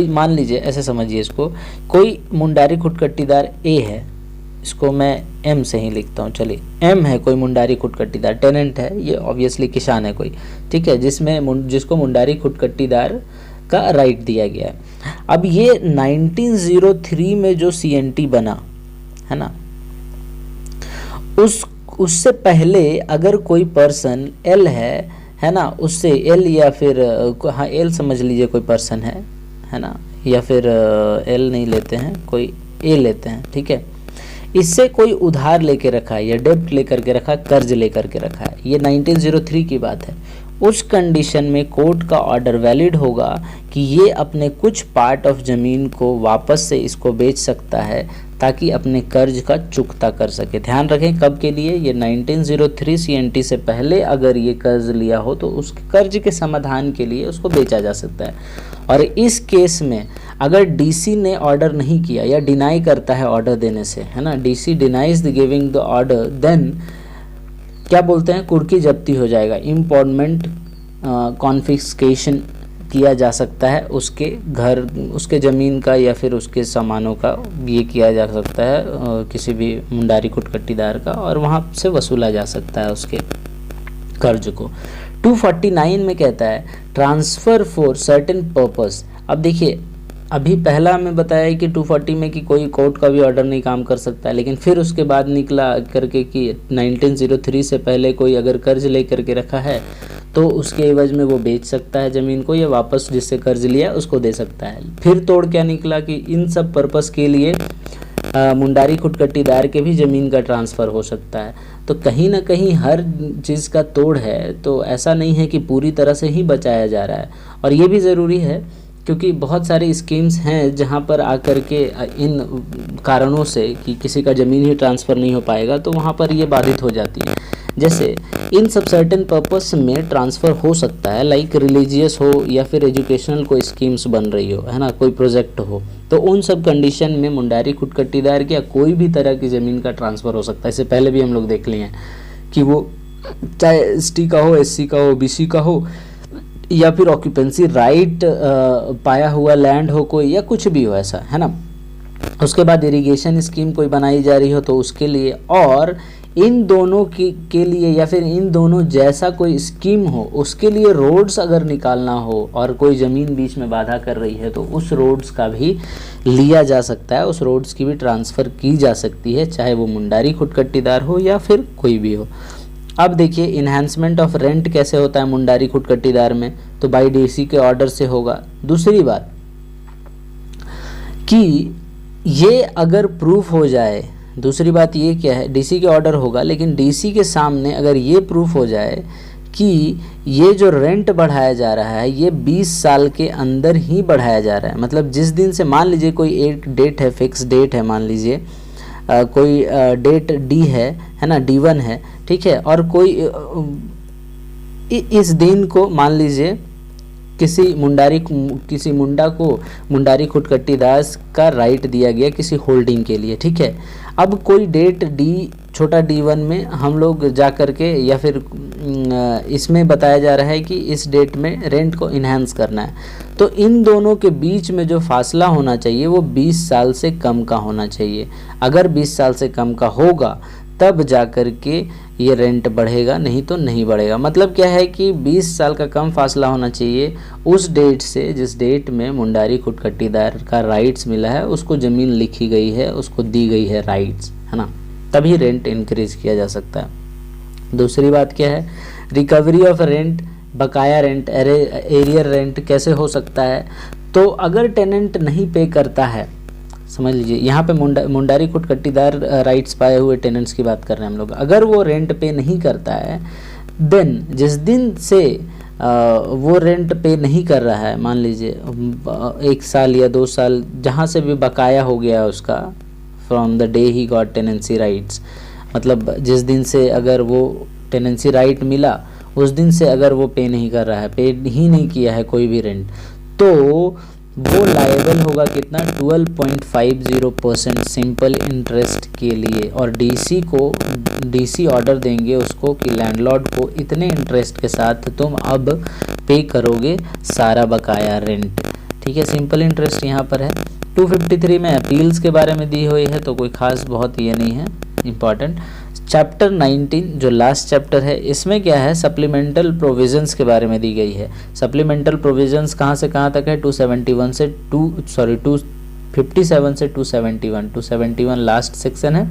मान लीजिए, ऐसे समझिए इसको, कोई मुंडारी खुदकट्टीदार A है, इसको मैं M से ही लिखता हूँ, चलिए M है, कोई मुंडारी खुदकट्टीदार टेनेंट है, ये ऑब्वियसली किसान है कोई, ठीक है, जिसको मुंडारी खुदकट्टीदार का राइट दिया गया है। अब ये 1903 में जो CNT बना है ना, उससे पहले अगर कोई पर्सन L है ना, उससे L या फिर हाँ L समझ लीजिए कोई पर्सन है ना, या फिर L नहीं लेते हैं, कोई A लेते हैं, ठीक है, इससे कोई उधार लेके रखा है या डेब्ट लेकर के रखा, कर्ज लेकर के रखा है, ये 1903 की बात है। उस कंडीशन में कोर्ट का ऑर्डर वैलिड होगा कि ये अपने कुछ पार्ट ऑफ ज़मीन को वापस से इसको बेच सकता है ताकि अपने कर्ज का चुकता कर सके। ध्यान रखें कब के लिए, ये 1903 CNT से पहले अगर ये कर्ज लिया हो तो उस कर्ज के समाधान के लिए उसको बेचा जा सकता है। और इस केस में अगर DC ने ऑर्डर नहीं किया या डिनाई करता है ऑर्डर देने से, है ना, DC denies the giving the order, then क्या बोलते हैं, कुर्की जब्ती हो जाएगा, इम्पॉर्टमेंट कॉन्फिस्केशन किया जा सकता है, उसके घर, उसके ज़मीन का या फिर उसके सामानों का ये किया जा सकता है किसी भी मुंडारी खुदकट्टीदार का, और वहाँ से वसूला जा सकता है उसके कर्ज को। 249 में कहता है ट्रांसफ़र फॉर सर्टेन पर्पस। अब देखिए अभी पहला में बताया कि 240 में कि कोई कोर्ट का भी ऑर्डर नहीं काम कर सकता है, लेकिन फिर उसके बाद निकला करके कि 1903 से पहले कोई अगर कर्ज ले करके रखा है तो उसके एवज में वो बेच सकता है ज़मीन को, या वापस जिससे कर्ज लिया उसको दे सकता है। फिर तोड़ क्या निकला कि इन सब पर्पस के लिए मुंडारी खुदकट्टीदार के भी ज़मीन का ट्रांसफ़र हो सकता है। तो कहीं ना कहीं हर चीज़ का तोड़ है, तो ऐसा नहीं है कि पूरी तरह से ही बचाया जा रहा है। और ये भी ज़रूरी है क्योंकि बहुत सारी स्कीम्स हैं जहाँ पर आकर के इन कारणों से कि किसी का ज़मीन ही ट्रांसफ़र नहीं हो पाएगा तो वहाँ पर ये बाधित हो जाती है। जैसे इन सब सर्टेन पर्पस में ट्रांसफ़र हो सकता है, लाइक रिलीजियस हो या फिर एजुकेशनल कोई स्कीम्स बन रही हो, है ना, कोई प्रोजेक्ट हो, तो उन सब कंडीशन में मुंडारी खुदकट्टीदार की या कोई भी तरह की ज़मीन का ट्रांसफ़र हो सकता है। इससे पहले भी हम लोग देख लिए हैं कि वो चाहे ST का हो, SC का हो, BC का हो, या फिर ऑक्यूपेंसी राइट पाया हुआ लैंड हो कोई, या कुछ भी हो ऐसा, है ना। उसके बाद इरिगेशन स्कीम कोई बनाई जा रही हो तो उसके लिए, और इन दोनों के लिए या फिर इन दोनों जैसा कोई स्कीम हो उसके लिए रोड्स अगर निकालना हो और कोई ज़मीन बीच में बाधा कर रही है तो उस रोड्स का भी लिया जा सकता है, उस रोड्स की भी ट्रांसफ़र की जा सकती है, चाहे वो मुंडारी खुदकट्टीदार हो या फिर कोई भी हो। अब देखिए इन्हांसमेंट ऑफ रेंट कैसे होता है मुंडारी खुदकट्टीदार में, तो बाई DC के ऑर्डर से होगा। दूसरी बात, कि ये अगर प्रूफ हो जाए, दूसरी बात ये क्या है, डीसी के ऑर्डर होगा, लेकिन डीसी के सामने अगर ये प्रूफ हो जाए कि ये जो रेंट बढ़ाया जा रहा है ये 20 साल के अंदर ही बढ़ाया जा रहा है, मतलब जिस दिन से, मान लीजिए कोई एक डेट है, फिक्स डेट है, मान लीजिए कोई डेट डी है ना, D1 है, ठीक है, और कोई इस दिन को मान लीजिए किसी मुंडा को मुंडारी खुटकट्टी दास का राइट दिया गया किसी होल्डिंग के लिए, ठीक है। अब कोई डेट डी, छोटा D1 में हम लोग जा कर के, या फिर इसमें बताया जा रहा है कि इस डेट में रेंट को इन्हांस करना है, तो इन दोनों के बीच में जो फासला होना चाहिए वो 20 साल से कम का होना चाहिए। अगर 20 साल से कम का होगा तब जा कर के ये रेंट बढ़ेगा, नहीं तो नहीं बढ़ेगा। मतलब क्या है कि 20 साल का कम फासला होना चाहिए उस डेट से जिस डेट में मुंडारी खुटकट्टीदार का राइट्स मिला है, उसको ज़मीन लिखी गई है, उसको दी गई है राइट्स, है ना, तभी रेंट इंक्रीज किया जा सकता है। दूसरी बात क्या है, रिकवरी ऑफ रेंट, बकाया रेंट, एरियर रेंट कैसे हो सकता है, तो अगर टेनेंट नहीं पे करता है, समझ लीजिए यहाँ पे मुंडारी खुटकट्टीदार राइट्स पाए हुए टेनेंट्स की बात कर रहे हैं हम लोग, अगर वो रेंट पे नहीं करता है, देन जिस दिन से वो रेंट पे नहीं कर रहा है, मान लीजिए 1 साल या 2 साल, जहाँ से भी बकाया हो गया उसका, from the day he got tenancy rights, मतलब जिस दिन से अगर वो टेनेंसी राइट मिला उस दिन से अगर वो पे नहीं कर रहा है, पे ही नहीं किया है कोई भी रेंट, तो वो लायबल होगा कितना, 12.50% सिंपल इंटरेस्ट के लिए, और डीसी ऑर्डर देंगे उसको कि लैंडलॉर्ड को इतने इंटरेस्ट के साथ तुम अब पे करोगे सारा बकाया रेंट, ठीक है। सिंपल इंटरेस्ट यहाँ पर है। 253 में अपील्स के बारे में दी हुई है, तो कोई खास बहुत ये नहीं है इम्पॉर्टेंट। चैप्टर 19 जो लास्ट चैप्टर है, इसमें क्या है, सप्लीमेंटल प्रोविजंस के बारे में दी गई है। सप्लीमेंटल प्रोविजंस कहाँ से कहाँ तक है, 257 से 271 लास्ट सेक्शन है।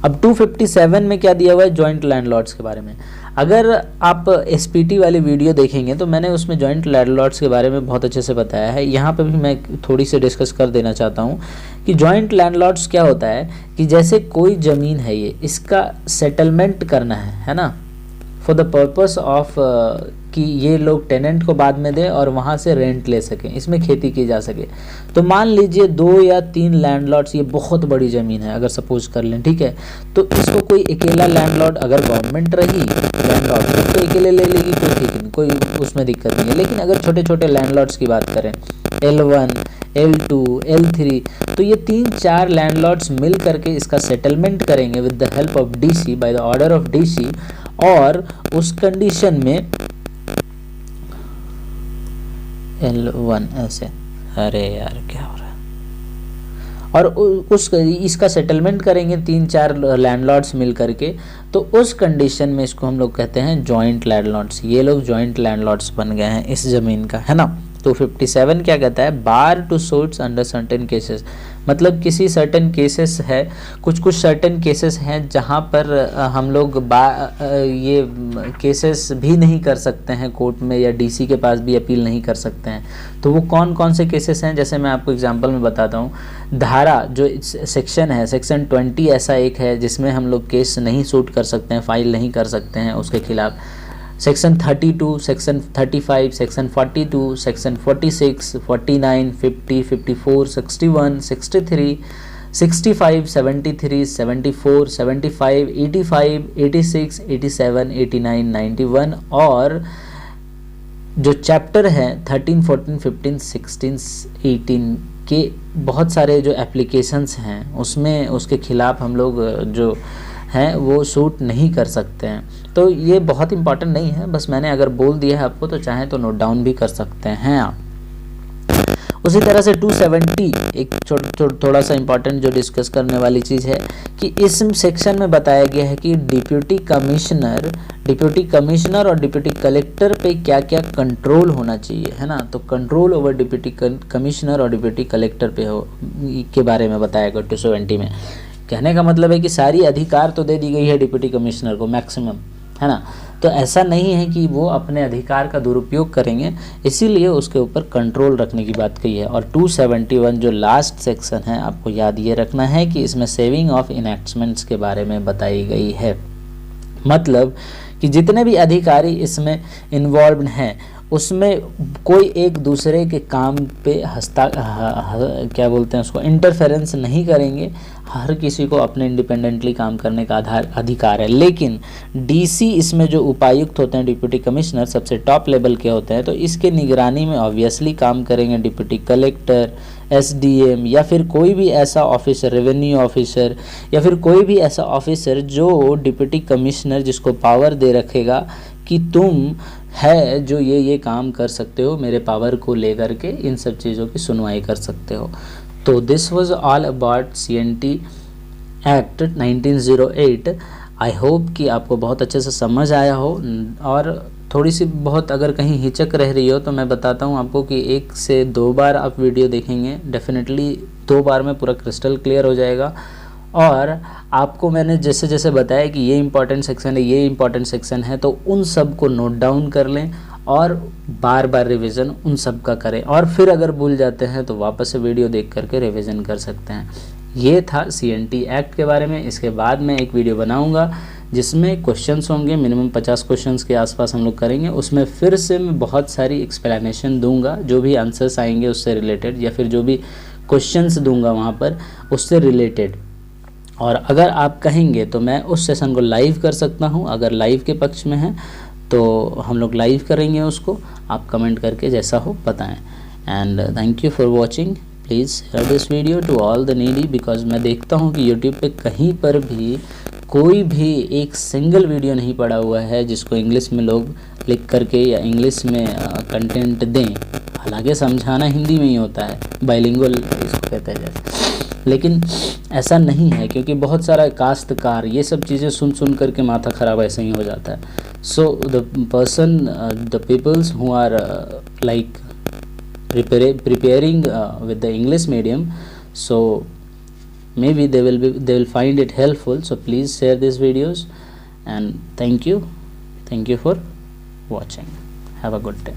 अब 257 में क्या दिया हुआ है, जॉइंट लैंडलॉर्ड्स के बारे में। अगर आप एसपीटी वाली वीडियो देखेंगे तो मैंने उसमें जॉइंट लैंडलॉर्ड्स के बारे में बहुत अच्छे से बताया है। यहाँ पे भी मैं थोड़ी सी डिस्कस कर देना चाहता हूँ कि जॉइंट लैंडलॉर्ड्स क्या होता है, कि जैसे कोई ज़मीन है, ये इसका सेटलमेंट करना है ना, फॉर द पर्पस ऑफ कि ये लोग टेनेंट को बाद में दें और वहाँ से रेंट ले सकें, इसमें खेती की जा सके। तो मान लीजिए 2 या 3 लैंडलॉर्ड्स, ये बहुत बड़ी ज़मीन है अगर सपोज कर लें, ठीक है, तो इसको कोई अकेला लैंडलॉर्ड, अगर गवर्नमेंट रही लैंडलॉर्ड तो अकेले ले लेगी, कोई ठीक नहीं, कोई उसमें दिक्कत नहीं है। लेकिन अगर छोटे छोटे लैंडलॉर्ड्स की बात करें, L1, L2, L3, तो ये 3-4 लैंडलॉर्ड्स मिल करके इसका सेटलमेंट करेंगे with the help of DC, by the order of DC, और उस कंडीशन में L1 ऐसे, अरे यार क्या हो रहा है, और इसका सेटलमेंट करेंगे 3-4 लैंडलॉर्ड्स मिल करके, तो उस कंडीशन में इसको हम लोग कहते हैं जॉइंट लैंडलॉर्ड्स। ये लोग जॉइंट लैंडलॉर्ड्स बन गए हैं इस ज़मीन का, है ना। 257 क्या कहता है, bar to suits under certain cases, मतलब किसी सर्टेन केसेस है, कुछ सर्टेन केसेस हैं जहाँ पर हम लोग ये केसेस भी नहीं कर सकते हैं कोर्ट में, या डीसी के पास भी अपील नहीं कर सकते हैं। तो वो कौन कौन से केसेस हैं, जैसे मैं आपको एग्जांपल में बताता हूँ। धारा जो सेक्शन है, सेक्शन 20 ऐसा एक है जिसमें हम लोग केस नहीं सूट कर सकते हैं, फाइल नहीं कर सकते हैं उसके खिलाफ। सेक्शन 32, सेक्शन 35, सेक्शन 42, सेक्शन 46, 49, 50, 54, 61, 63, 65, 73, 74, 75, 85, 86, 87, 89, 91, और जो चैप्टर हैं 13, 14, 15, 16, 18 के बहुत सारे जो एप्लीकेशंस हैं उसमें उसके खिलाफ हम लोग जो हैं वो सूट नहीं कर सकते हैं। तो ये बहुत इंपॉर्टेंट नहीं है, बस मैंने अगर बोल दिया है आपको, तो चाहे तो नोट डाउन भी कर सकते हैं आप। उसी तरह से 270 एक थोड़ा सा इंपॉर्टेंट जो डिस्कस करने वाली चीज़ है कि इस सेक्शन में बताया गया है कि डिप्यूटी कमिश्नर और डिप्यूटी कलेक्टर पे क्या क्या कंट्रोल होना चाहिए, है ना। तो कंट्रोल ओवर डिप्यूटी कमिश्नर और डिप्यूटी कलेक्टर पे के बारे में बताया गया 270 में। कहने का मतलब है कि सारी अधिकार तो दे दी गई है डिप्यूटी कमिश्नर को मैक्सिमम, है ना। तो ऐसा नहीं है कि वो अपने अधिकार का दुरुपयोग करेंगे, इसीलिए उसके ऊपर कंट्रोल रखने की बात कही है। और 271 जो लास्ट सेक्शन है, आपको याद ये रखना है कि इसमें सेविंग ऑफ इनैक्टमेंट्स के बारे में बताई गई है। मतलब कि जितने भी अधिकारी इसमें इन्वॉल्व हैं उसमें कोई एक दूसरे के काम पे क्या बोलते हैं उसको, इंटरफेरेंस नहीं करेंगे। हर किसी को अपने इंडिपेंडेंटली काम करने का अधिकार है। लेकिन डीसी इसमें जो उपायुक्त होते हैं, डिप्यूटी कमिश्नर, सबसे टॉप लेवल के होते हैं, तो इसके निगरानी में ऑब्वियसली काम करेंगे डिप्यूटी कलेक्टर, एसडीएम या फिर कोई भी ऐसा ऑफिसर, रेवेन्यू ऑफिसर या फिर कोई भी ऐसा ऑफिसर जो डिप्यूटी कमिश्नर जिसको पावर दे रखेगा कि तुम है जो ये काम कर सकते हो, मेरे पावर को लेकर के इन सब चीज़ों की सुनवाई कर सकते हो। तो this was all about CNT act 1908। I hope कि आपको बहुत अच्छे से समझ आया हो, और थोड़ी सी बहुत अगर कहीं हिचक रह रही हो तो मैं बताता हूँ आपको कि 1 से 2 बार आप वीडियो देखेंगे, डेफिनेटली 2 बार में पूरा क्रिस्टल क्लियर हो जाएगा। और आपको मैंने जैसे जैसे बताया कि ये इंपॉर्टेंट सेक्शन है, ये इंपॉर्टेंट सेक्शन है, तो उन सब को नोट डाउन कर लें और बार बार रिवीजन उन सब का करें। और फिर अगर भूल जाते हैं तो वापस से वीडियो देख करके रिवीजन कर सकते हैं। ये था CNT एक्ट के बारे में। इसके बाद मैं एक वीडियो बनाऊंगा जिसमें क्वेश्चंस होंगे, मिनिमम 50 क्वेश्चंस के आसपास हम लोग करेंगे। उसमें फिर से मैं बहुत सारी एक्सप्लेनेशन दूंगा, जो भी आंसर्स आएंगे उससे रिलेटेड, या फिर जो भी क्वेश्चंस दूंगा वहाँ पर उससे रिलेटेड। और अगर आप कहेंगे तो मैं उस सेशन को लाइव कर सकता हूं, अगर लाइव के पक्ष में है तो हम लोग लाइव करेंगे उसको। आप कमेंट करके जैसा हो बताएं। And thank you for watching. Please share this video to all the needy, because मैं देखता हूं कि यूट्यूब पे कहीं पर भी कोई भी एक सिंगल वीडियो नहीं पड़ा हुआ है जिसको इंग्लिश में लोग लिख करके या इंग्लिश में कंटेंट दें। हालांकि समझाना हिंदी में ही होता है, बाइलिंगुअल इसको कहते हैं जैसे, लेकिन ऐसा नहीं है, क्योंकि बहुत सारा काश्तकार ये सब चीज़ें सुन करके माथा ख़राब ऐसे ही हो जाता है। So the peoples who are like preparing with the English medium, so maybe they will find it helpful. So please share these videos, and thank you for watching. Have a good day.